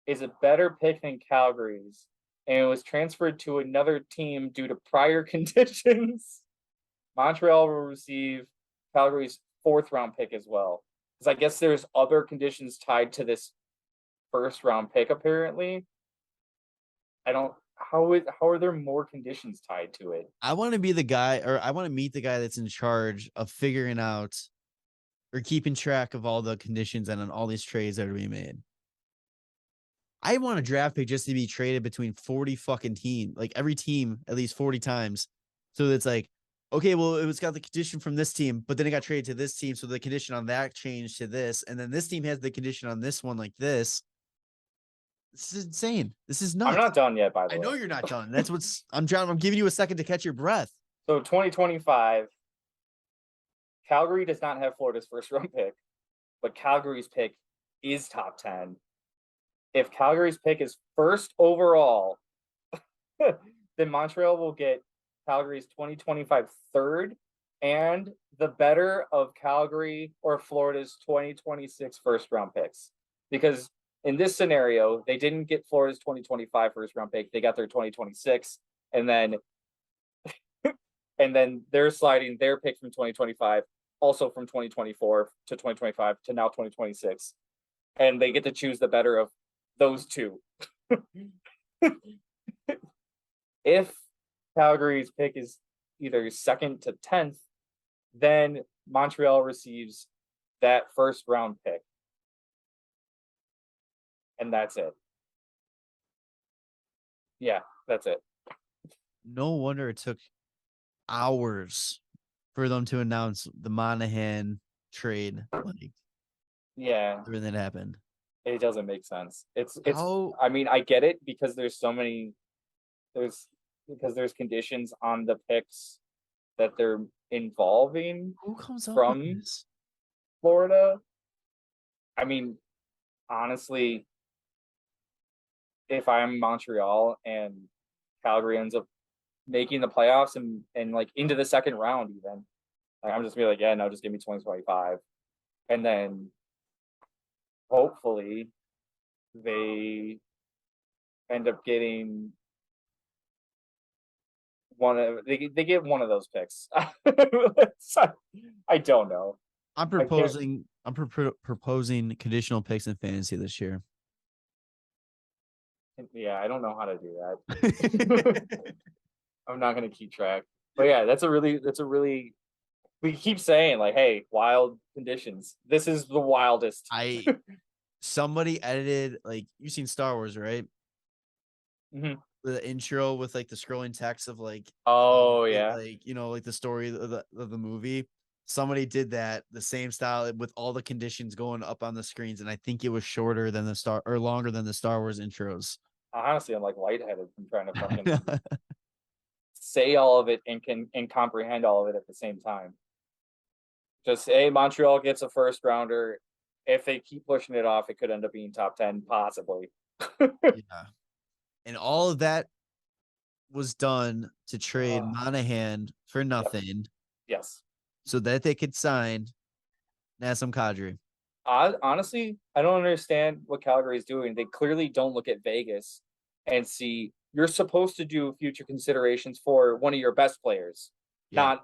is a better pick than Calgary's, and it was transferred to another team due to prior conditions, Montreal will receive Calgary's fourth round pick as well. because I guess there's other conditions tied to this first round pick. Apparently, I don't. How are there more conditions tied to it? I want to be the guy, or I want to meet the guy that's in charge of figuring out or keeping track of all the conditions and on all these trades that are being made. I want a draft pick just to be traded between 40 fucking teams, like every team at least 40 times. So it's like, okay, well, it was got the condition from this team, but then it got traded to this team. So the condition on that changed to this. And then this team has the condition on this one like this. This is insane. This is nuts. I'm not done yet, by the I way. know you're not done. That's what's I'm giving you a second to catch your breath. So 2025, Calgary does not have Florida's first round pick, but Calgary's pick is top 10. If Calgary's pick is first overall, then Montreal will get Calgary's 2025 third and the better of Calgary or Florida's 2026 first round picks. Because in this scenario, they didn't get Florida's 2025 first round pick. They got their 2026, and then they're sliding their pick from 2025, also from 2024 to 2025 to now 2026. And they get to choose the better of those two. If Calgary's pick is either second to 10th, then Montreal receives that first round pick. And that's it. Yeah, that's it. No wonder it took hours for them to announce the Monahan trade. Like, yeah, everything that happened. It doesn't make sense. It's How- I mean, I get it because there's conditions on the picks that they're involving Who comes up from with this? Florida. I mean, honestly, if I'm Montreal and Calgary ends up making the playoffs and like into the second round, even, like, I'm just gonna be like, yeah, no, just give me 2025, and then hopefully they end up getting they get one of those picks. I don't know. I'm proposing conditional picks in fantasy this year. Yeah, I don't know how to do that. I'm not gonna keep track. But yeah, that's a really we keep saying like, hey, wild conditions. This is the wildest. Somebody edited, like, you've seen Star Wars, right? Mhm. The intro with like the scrolling text of like, Oh yeah, like, like the story of the movie. Somebody did that the same style with all the conditions going up on the screens, and I think it was shorter than longer than the Star Wars intros. honestly, I'm like lightheaded from trying to fucking say all of it and comprehend all of it at the same time. Just say Montreal gets a first rounder. If they keep pushing it off, it could end up being top 10, possibly. Yeah. And all of that was done to trade Monahan for nothing. Yes. So that they could sign Nazem Kadri. Honestly, I don't understand what Calgary is doing. They clearly don't look at Vegas and see you're supposed to do future considerations for one of your best players, not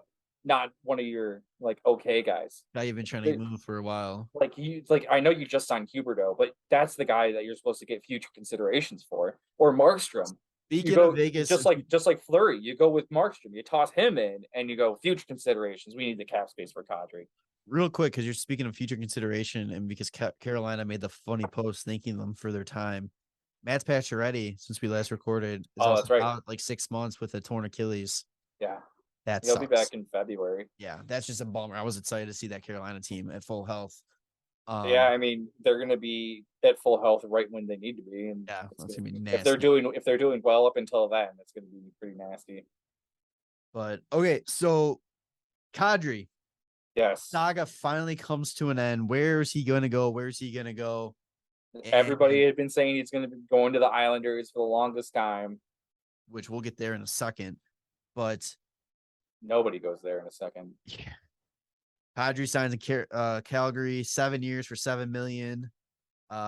one of your like okay guys. Guy you've been trying to move for a while. Like I know you just signed Huberto, but that's the guy that you're supposed to get future considerations for, or Markstrom. Speaking of Vegas, just like Fleury, you go with Markstrom, you toss him in, and you go future considerations. We need the cap space for Kadri. Real quick, because you're speaking of future consideration, and because Carolina made the funny post thanking them for their time. Matt Pacioretty, since we last recorded, is that's right. out like 6 months with a torn Achilles. Yeah, he'll be back in February. Yeah, that's just a bummer. I was excited to see that Carolina team at full health. Yeah, I mean they're going to be at full health right when they need to be, and yeah, that's gonna be nasty. If they're doing well up until then, it's going to be pretty nasty. But okay, so Kadri, yes, saga finally comes to an end. Where is he going to go? Where is he going to go? Everybody had been saying he's going to be going to the Islanders for the longest time, which we'll get there in a second. But nobody goes there in a second. Yeah. Kadri signs in Calgary, 7 years for $7 million.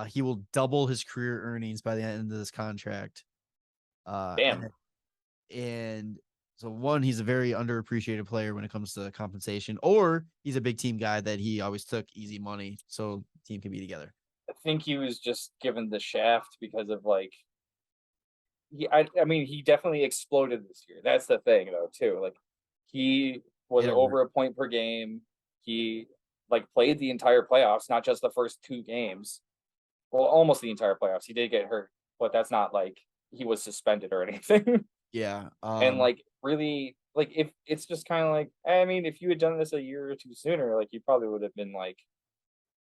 He will double his career earnings by the end of this contract. Damn. And So one, he's a very underappreciated player when it comes to compensation, or he's a big team guy that he always took easy money so the team can be together. I think he was just given the shaft because of like I mean he definitely exploded this year. That's the thing though too. Like he was over a point per game. He like played the entire playoffs, not just the first 2 games. Well, almost the entire playoffs. He did get hurt, but that's not like he was suspended or anything. Yeah. And like really like if it's just kind of like I mean if you had done this a year or 2 sooner, like you probably would have been like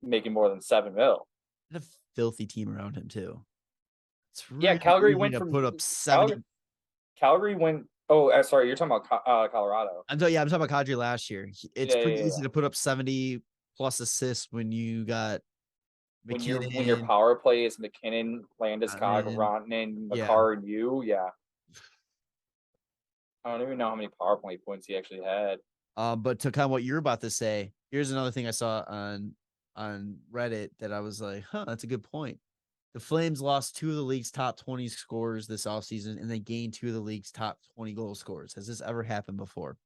making more than 7 mil. And a filthy team around him too. It's Yeah, really Calgary easy went to from put up 70. Calgary went. Oh, sorry, you're talking about Colorado. I'm talking about Kadri last year. It's Yeah, pretty yeah, easy yeah. to put up 70 plus assists when you got When McKinnon. your power play is McKinnon, Landeskog, Rantanen. Rantanen, Yeah. Makar, and you, yeah. I don't even know how many power play points he actually had. But to kind of what you're about to say, here's another thing I saw on Reddit that I was like, huh, that's a good point. The Flames lost 2 of the league's top 20 scorers this offseason, and they gained 2 of the league's top 20 goal scorers. Has this ever happened before?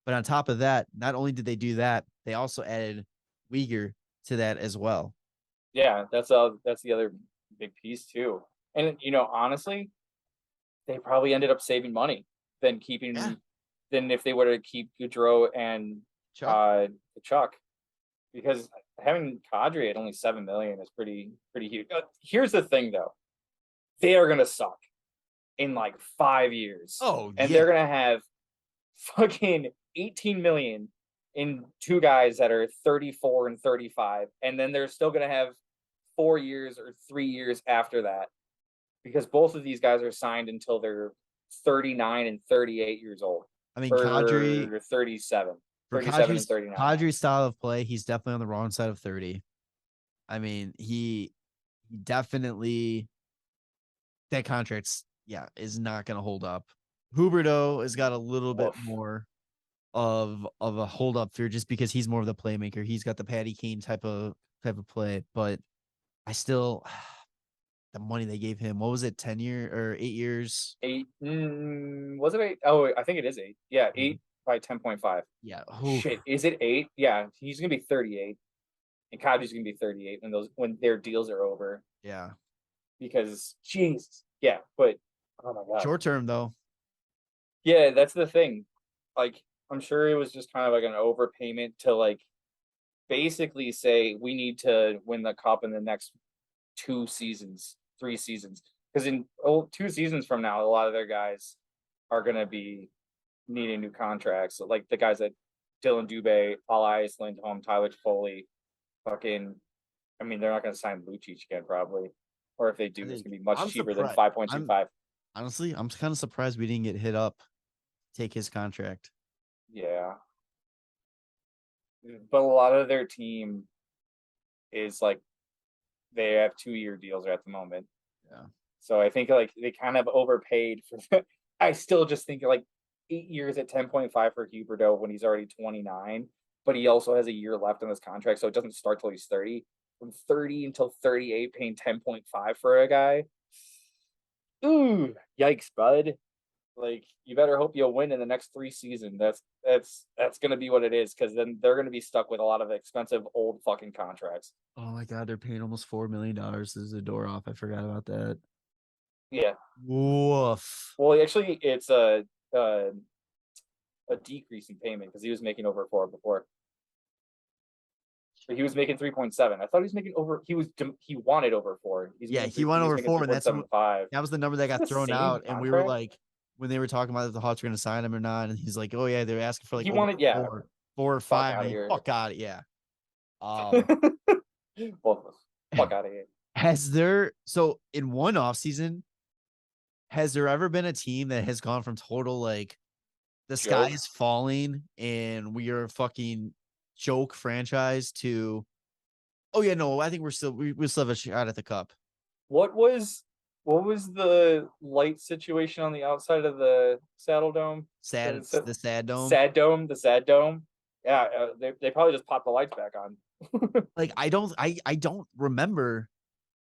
But on top of that, not only did they do that, they also added Uyghur to that as well. Yeah, that's the other big piece too. And you know, honestly, they probably ended up saving money than keeping than if they were to keep Goudreau and Chuck. Because having Kadri at only 7 million is pretty huge. Here's the thing though. They are gonna suck in like 5 years. Oh, and they're gonna have fucking 18 million in 2 guys that are 34 and 35, and then they're still gonna have 4 years or 3 years after that because both of these guys are signed until they're 39 and 38 years old. I mean, Kadri 37. For 37 and 39. Kadri's style of play, he's definitely on the wrong side of 30. I mean, he definitely that contract's is not going to hold up. Huberdeau has got a little bit more of a hold up fear just because he's more of the playmaker. He's got the Patty Kane type of play, but I still the money they gave him. What was it? 10 year or 8 years? 8. Was it 8? Oh, I think it is 8. Yeah, 8 by 10.5. Yeah. Shit, is it 8? Yeah, he's gonna be 38, and Kadri's gonna be 38 when their deals are over. Yeah. Because jeez, yeah, but oh my god. Short term though. Yeah, that's the thing. Like, I'm sure it was just kind of like an overpayment to like basically say we need to win the cup in the next 2 seasons, 3 seasons. Because in 2 seasons from now, a lot of their guys are gonna be needing new contracts. So, like the guys that Dylan Dubé, Elias Lindholm, Tyler Foley, fucking. I mean, they're not gonna sign Lucic again, probably. Or if they do, it's gonna be much cheaper than 5.25. Honestly, I'm kind of surprised we didn't get hit up to take his contract. Yeah. But a lot of their team is like they have 2-year deals at the moment. Yeah. So I think like they kind of overpaid for I still just think like 8 years at 10.5 for Huberdeau when he's already 29, but he also has a year left on his contract, so it doesn't start till he's 30. From 30 until 38, paying 10.5 for a guy. Ooh, yikes, bud. Like, you better hope you'll win in the next 3 seasons. That's gonna be what it is, because then they're gonna be stuck with a lot of expensive old fucking contracts. Oh my god, they're paying almost $4 million as a door off. I forgot about that. Yeah. Woof. Well, actually, it's a decreasing payment because he was making over 4 before. But he was making 3.7. I thought he was making over. He wanted over 4. He wanted over 4, and that was the number that got thrown out. And we were like, when they were talking about if the Hawks were going to sign him or not, and he's like, "Oh yeah, they're asking for like he wanted 4 or 5." Fuck out of here. Both of us. Fuck out of here. So in one offseason, has there ever been a team that has gone from total like the sky is falling and we are a fucking joke franchise to, oh yeah, no, I think we still have a shot at the cup? What was the light situation on the outside of the Saddle Dome? The Sad Dome. The Sad Dome. Yeah, they probably just popped the lights back on. Like I don't remember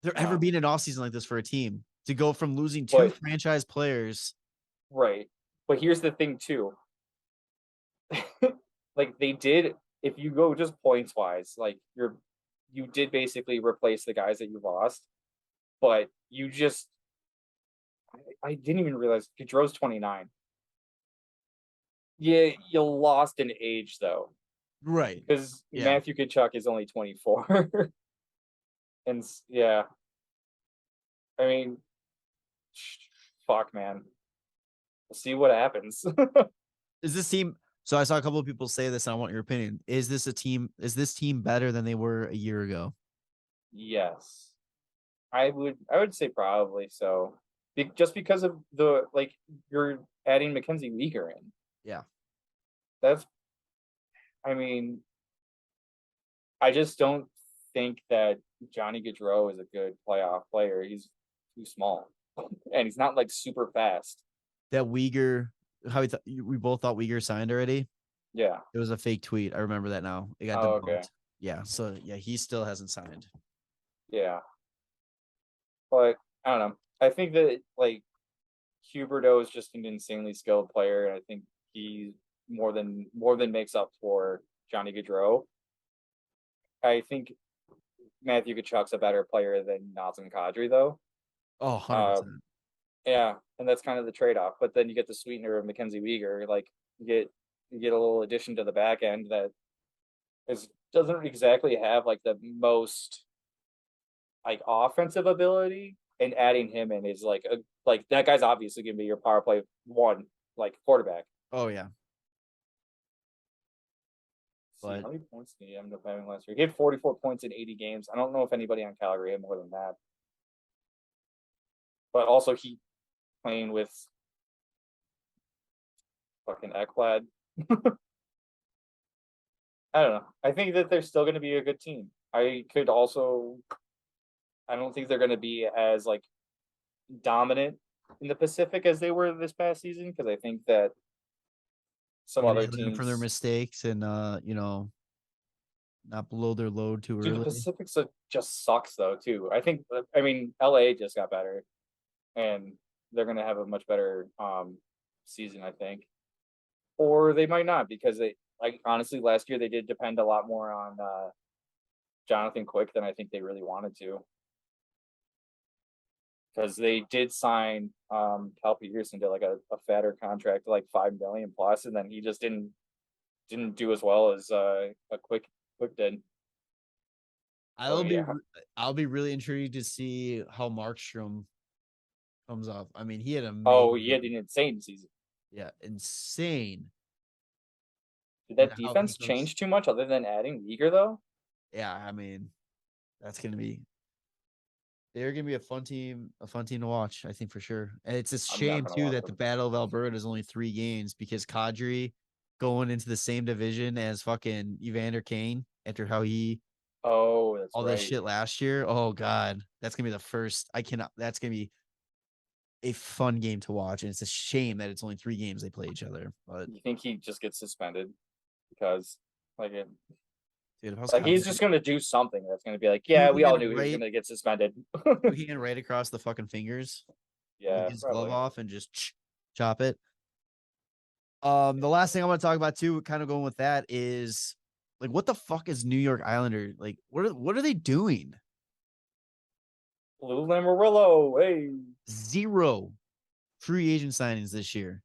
there ever being an offseason like this for a team to go from losing 2 franchise players, right, But here's the thing too. Like they did, if you go just points wise, like you did basically replace the guys that you lost, but you just I didn't even realize Gaudreau's 29. Yeah, you lost in age though, Right. because Yeah. Matthew Tkachuk is only 24. And yeah, I mean, fuck, man. We'll see what happens. Is this team? So I saw a couple of people say this, and I want your opinion. Is this team better than they were a year ago? Yes, I would say probably so. Just because of the like you're adding Mackenzie Weegar in. Yeah. That's, I mean, I just don't think that Johnny Gaudreau is a good playoff player. He's too small, and he's not like super fast. That Uyghur, we both thought Uyghur signed already. Yeah. It was a fake tweet. I remember that now. It got Oh, debunked. okay. Yeah. So yeah, he still hasn't signed. Yeah. But I don't know. I think that like Huberdeau is just an insanely skilled player, and I think he more than makes up for Johnny Gaudreau. I think Matthew Tkachuk's a better player than Nazem Kadri, though. Oh, 100%. Yeah, and that's kind of the trade-off. But then you get the sweetener of Mackenzie Weegar. Like you get a little addition to the back end that doesn't exactly have like the most like offensive ability, and adding him in is like that guy's obviously gonna be your power play one like quarterback. Oh yeah. But how many points did he end up having last year? He had 44 points in 80 games. I don't know if anybody on Calgary had more than that. But also he playing with fucking Ekblad. I don't know. I think that they're still going to be a good team. I don't think they're going to be as like dominant in the Pacific as they were this past season, because I think that some other teams from their mistakes and not below their load too early. The Pacific just sucks though too. I mean LA just got better, and they're going to have a much better season, I think. Or they might not, because they like honestly last year they did depend a lot more on Jonathan Quick than I think they really wanted to, because they did sign Cal Peterson to like a fatter contract, like $5 million plus, and then he just didn't do as well as a Quick did. I'll be really intrigued to see how Markstrom comes off. I mean, he had he had an insane season. Yeah, insane. Did that defense change too much other than adding Weegar though? Yeah, I mean, they're gonna be a fun team to watch, I think, for sure. And it's a shame too that the Battle of Alberta is only 3 games, because Kadri going into the same division as fucking Evander Kane after how he that shit last year. Oh god, that's gonna be the first. That's gonna be a fun game to watch, and it's a shame that it's only 3 games they play each other. But you think he just gets suspended because dude, he's just gonna do something that's gonna be like, yeah, we all knew he was gonna get suspended. He hand right across the fucking fingers. Yeah, his glove off and just chop it. The last thing I want to talk about too, kind of going with that, is like, what the fuck is New York Islander like? What are they doing? Lou Lamoriello, hey. 0 free agent signings this year.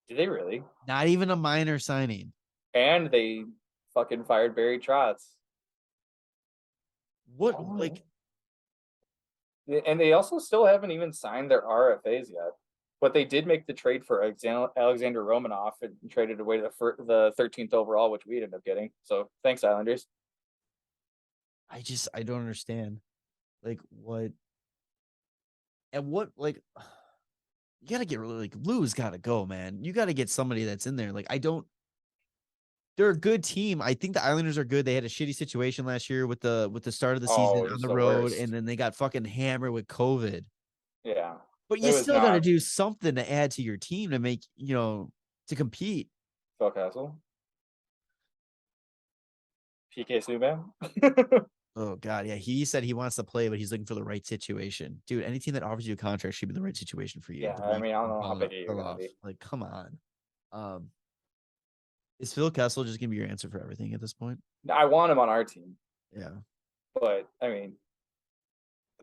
Do they really? Not even a minor signing. And they fucking fired Barry Trotz. What And they also still haven't even signed their RFAs yet. But they did make the trade for Alexander Romanoff and traded away the 13th overall, which we ended up getting. So thanks, Islanders. I don't understand. Like what? And what, like, you gotta get like Lou's gotta go, man. You gotta get somebody that's in there. Like, they're a good team. I think the Islanders are good. They had a shitty situation last year with the start of the season on the road, worst. And then they got fucking hammered with COVID. Yeah. But you still got to do something to add to your team to make, to compete. Phil Castle. PK Subban. Oh God, yeah. He said he wants to play, but he's looking for the right situation. Dude, any team that offers you a contract should be the right situation for you. Yeah, The I way mean, I don't know how big you're fell gonna off. be. Like, come on. Um, is Phil Kessel just gonna be your answer for everything at this point? I want him on our team, Yeah. but I mean,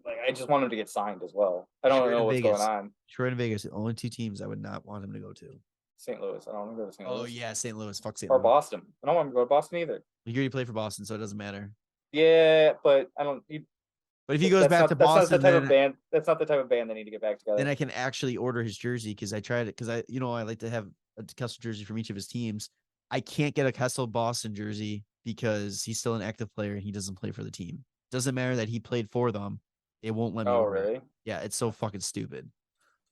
like, I just want him to get signed as well. I don't Detroit know and what's going Vegas. on. Detroit and Vegas, the only two teams I would not want him to go to. St. Louis. I don't want to go to St. Oh Louis. yeah, St. Louis. Fuck St. Or Louis. Boston. I don't want him to go to Boston either. He already played for Boston, so it doesn't matter. Yeah, but I don't. But if he goes back to Boston, that's not the type of band. That's not the type of band they need to get back together. then I can actually order his jersey because I tried it because I like to have a Kessel jersey from each of his teams. I can't get a Kessel Boston jersey because he's still an active player and he doesn't play for the team. Doesn't matter that he played for them. It won't let me Oh, order it. really? Yeah, it's so fucking stupid.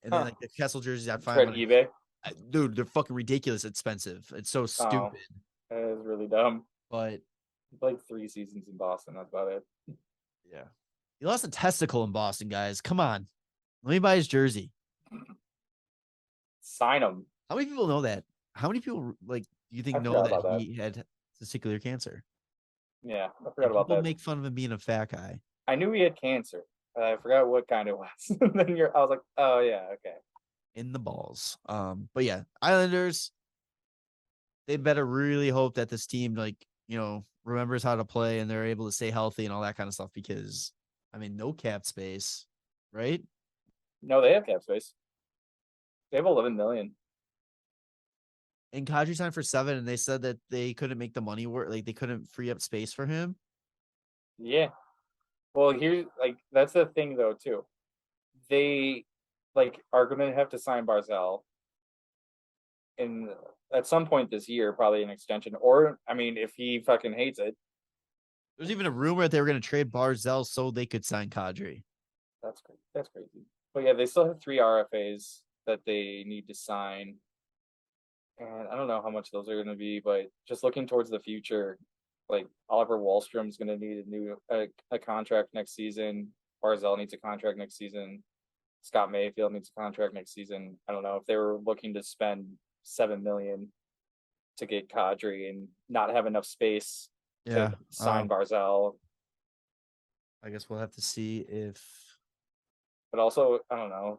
And Huh. then like the Kessel jerseys I It's find on eBay. dude, they're fucking ridiculous expensive. It's so stupid. That is really dumb. But He played 3 seasons in Boston. That's about it. yeah. He lost a testicle in Boston, guys. Come on. Let me buy his jersey. Sign him. How many people know that? How many people like do you think I know forgot that about he had testicular cancer? Yeah, I And forgot about people that. make fun of him being a fat guy. I knew he had cancer. I forgot what kind it was. Then I was like, oh yeah, okay. In the balls. But yeah, Islanders, they better really hope that this team remembers how to play and they're able to stay healthy and all that kind of stuff because I mean no cap space, right? No, they have cap space. They have 11 million. And Kadri signed for 7 and they said that they couldn't make the money work, like they couldn't free up space for him. Yeah. Well, here's that's the thing though too. They are going to have to sign Barzal in at some point this year, probably an extension, or I mean, if he fucking hates it. There's even a rumor that they were going to trade Barzal so they could sign Kadri. That's crazy. That's crazy. But yeah, they still have 3 RFAs that they need to sign, and I don't know how much those are going to be, but just looking towards the future, like Oliver Wahlstrom's going to need a contract next season. Barzal needs a contract next season. Scott Mayfield needs a contract next season. I don't know if they were looking to spend $7 million to get Kadri and not have enough space to sign Barzal. I guess we'll have to see if. But also, I don't know,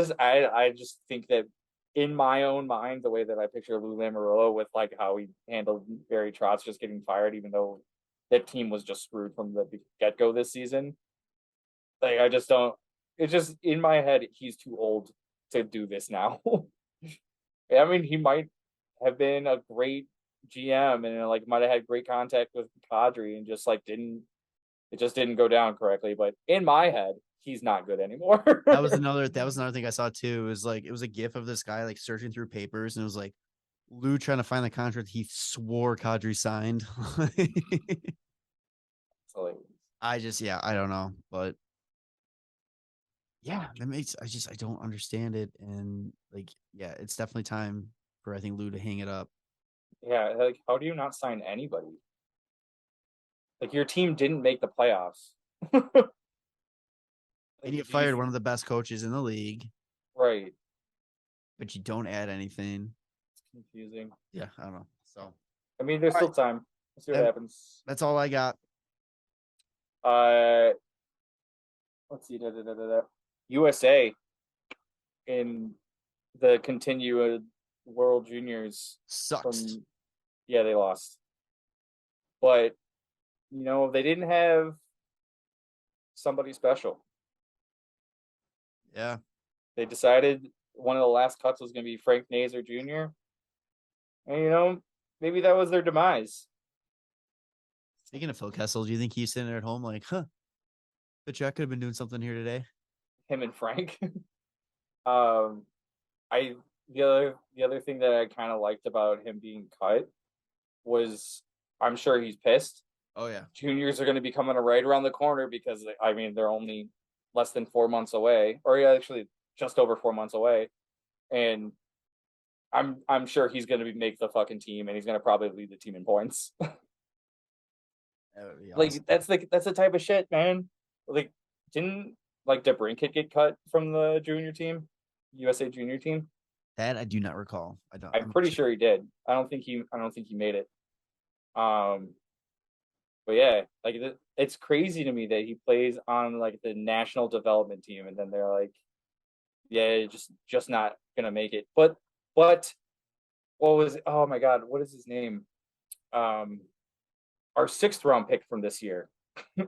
I just think that in my own mind, the way that I picture Lou Lamoriello with how he handled Barry Trotz just getting fired, even though that team was just screwed from the get-go this season. I just don't. It's just in my head, he's too old to do this now. I mean, he might have been a great GM and might have had great contact with Kadri and just didn't go down correctly. But in my head, he's not good anymore. that was another thing I saw too. It was a gif of this guy searching through papers and it was Lou trying to find the contract he swore Kadri signed. I don't know, but yeah, I don't understand it. And it's definitely time for I think Lou to hang it up. Yeah, how do you not sign anybody? Your team didn't make the playoffs. And you fired one of the best coaches in the league. Right. But you don't add anything. It's confusing. Yeah, I don't know. So I mean, there's still time. We'll see what happens. That's all I got. Let's see. USA in the continued World Juniors sucks. Yeah, they lost. But they didn't have somebody special. Yeah. They decided one of the last cuts was going to be Frank Nazar Jr. And maybe that was their demise. Speaking of Phil Kessel, do you think he's sitting there at home but I could have been doing something here today? Him and Frank. The other thing that I kind of liked about him being cut was I'm sure he's pissed. Oh yeah. Juniors are going to be coming right around the corner because they're only less than 4 months away, or actually just over 4 months away. And I'm sure he's going to make the fucking team and he's going to probably lead the team in points. That would be awesome. That's the type of shit, man. Didn't DeBrincat get cut from the junior team, USA junior team? That I do not recall. I'm pretty sure he did. I don't think he made it. But yeah, like it's crazy to me that he plays on like the national development team, and then they're like, yeah, just not gonna make it. But what was it? Oh my God, what is his name? Our 6th round pick from this year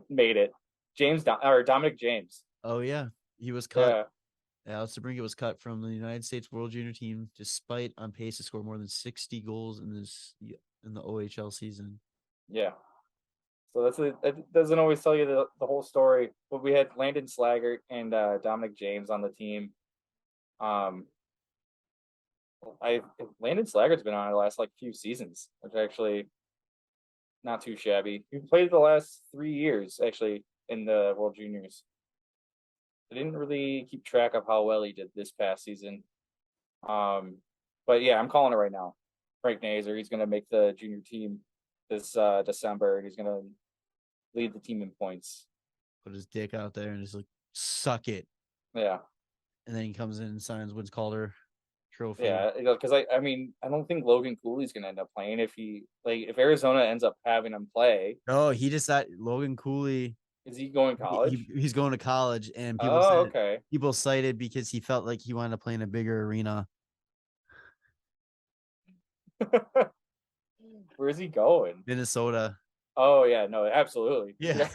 made it. Dominic James. Oh yeah, he was cut. Yeah. Alex DeBrincat was cut from the United States World Junior team, despite on pace to score more than 60 goals in the OHL season. Yeah. So that doesn't always tell you the whole story. But we had Landon Slaggert and Dominic James on the team. Landon Slaggert's been on the last like few seasons, which actually not too shabby. He played the last 3 years actually in the World Juniors. I didn't really keep track of how well he did this past season. But yeah, I'm calling it right now. Frank Nazer, he's going to make the junior team this December, and he's going to lead the team in points. Put his dick out there and just like, suck it. Yeah. And then he comes in and signs Woods Calder trophy. Yeah, because I mean, I don't think Logan Cooley's going to end up playing if Arizona ends up having him play. No, he decided Logan Cooley. Is he going college? He's going to college, and people cited because he felt like he wanted to play in a bigger arena. Where is he going? Minnesota. Oh yeah, no, absolutely. Yeah.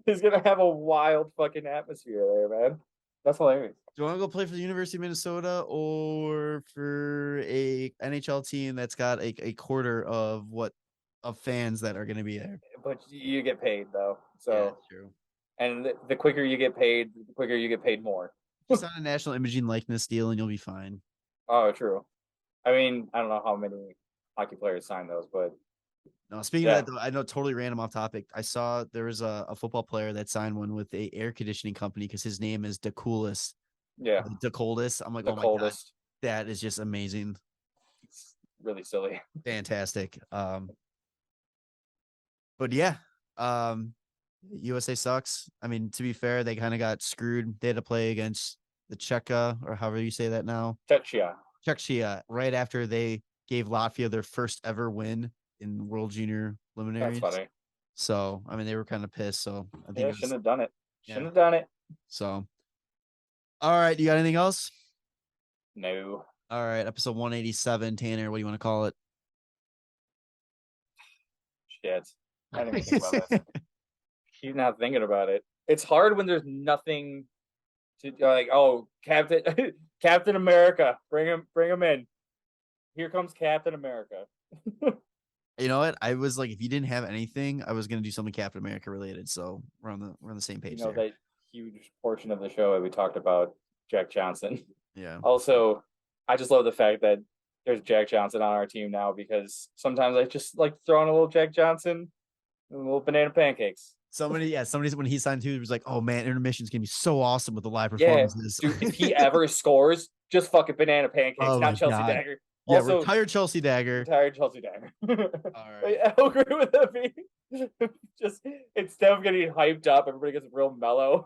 He's gonna have a wild fucking atmosphere there, man. That's hilarious. Do you want to go play for the University of Minnesota or for a NHL team that's got a quarter of fans that are going to be there? But you get paid though, so yeah, that's true. And the quicker you get paid, the quicker you get paid more. Just on a national imaging likeness deal, and you'll be fine. Oh, true. I mean, I don't know how many hockey players sign those, but no. Speaking of that, though, I know totally random off topic. I saw there was a football player that signed one with a air conditioning company because his name is the coolest. Yeah, the coldest. I'm like, the coldest. My God, that is just amazing. It's really silly. Fantastic. But yeah, USA sucks. I mean, to be fair, they kind of got screwed. They had to play against the Czechia, or however you say that now. Czechia, right after they gave Latvia their first ever win in World Junior preliminaries. That's funny. So, I mean, they were kind of pissed. So, I think shouldn't have done it. Shouldn't have done it. So, all right. You got anything else? No. All right. Episode 187. Tanner, what do you want to call it? Shit. I didn't even think about that. He's not thinking about it. It's hard when there's nothing to like. Oh, Captain America, bring him in. Here comes Captain America. You know what? I was like, if you didn't have anything, I was gonna do something Captain America related. So we're on the same page. That huge portion of the show that we talked about Jack Johnson. Yeah. Also, I just love the fact that there's Jack Johnson on our team now, because sometimes I just like throwing a little Jack Johnson and a little banana pancakes. Somebody when he signed too, was like, "Oh man, intermission's gonna be so awesome with the live performances." Yeah, dude, if he ever scores, just fucking banana pancakes, not Chelsea Dagger. Yeah, also, retired Chelsea Dagger. All right. I'll agree with that being just instead of getting hyped up, everybody gets real mellow.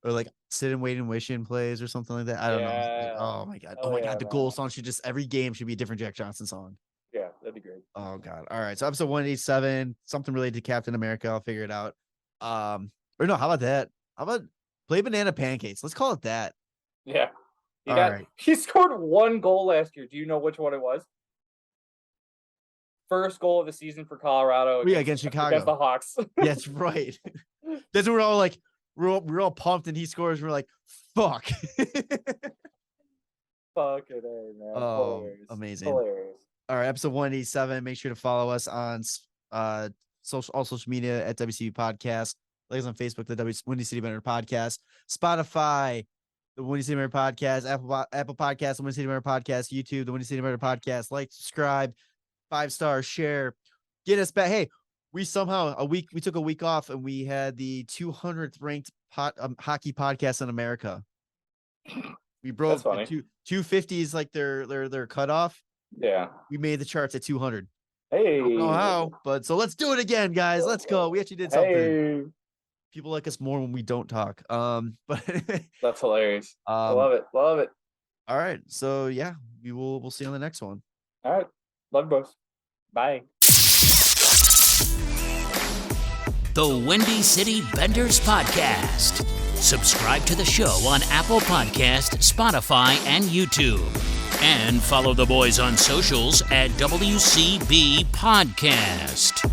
Or like sit and wait and wishing plays or something like that. I don't know. Like, oh my god. Oh my god. The goal song should just every game should be a different Jack Johnson song. Yeah, that'd be great. Oh god. All right. So episode 187, something related to Captain America. I'll figure it out. Or no, how about that? How about play banana pancakes? Let's call it that. Yeah. He scored 1 goal last year. Do you know which one it was? First goal of the season for Colorado. Against Chicago. Against the Hawks. That's right. That's when we're all like, we're all pumped and he scores. We're like, fuck. Fucking A, man. Oh, hilarious. Amazing. Hilarious. All right, episode 187. Make sure to follow us on all social media at WCB Podcast. Like us on Facebook, the Windy City Bender Podcast, Spotify, the Windy City Bender Podcast, Apple Podcast, the Windy City Bender Podcast, YouTube, the Windy City Bender Podcast. Like, subscribe, 5-star, share, get us back. Hey, we took a week off and we had the 200th ranked hockey podcast in America. We broke the 250s like their cutoff. Yeah, we made the charts at 200. Hey, I don't know how, but so let's do it again, guys. Let's go. We actually did something. Hey. People like us more when we don't talk. But that's hilarious. I love it. All right. So yeah, we'll see you on the next one. All right. Love you both. Bye. The Windy City Benders Podcast. Subscribe to the show on Apple Podcast, Spotify, and YouTube. And follow the boys on socials at WCB Podcast.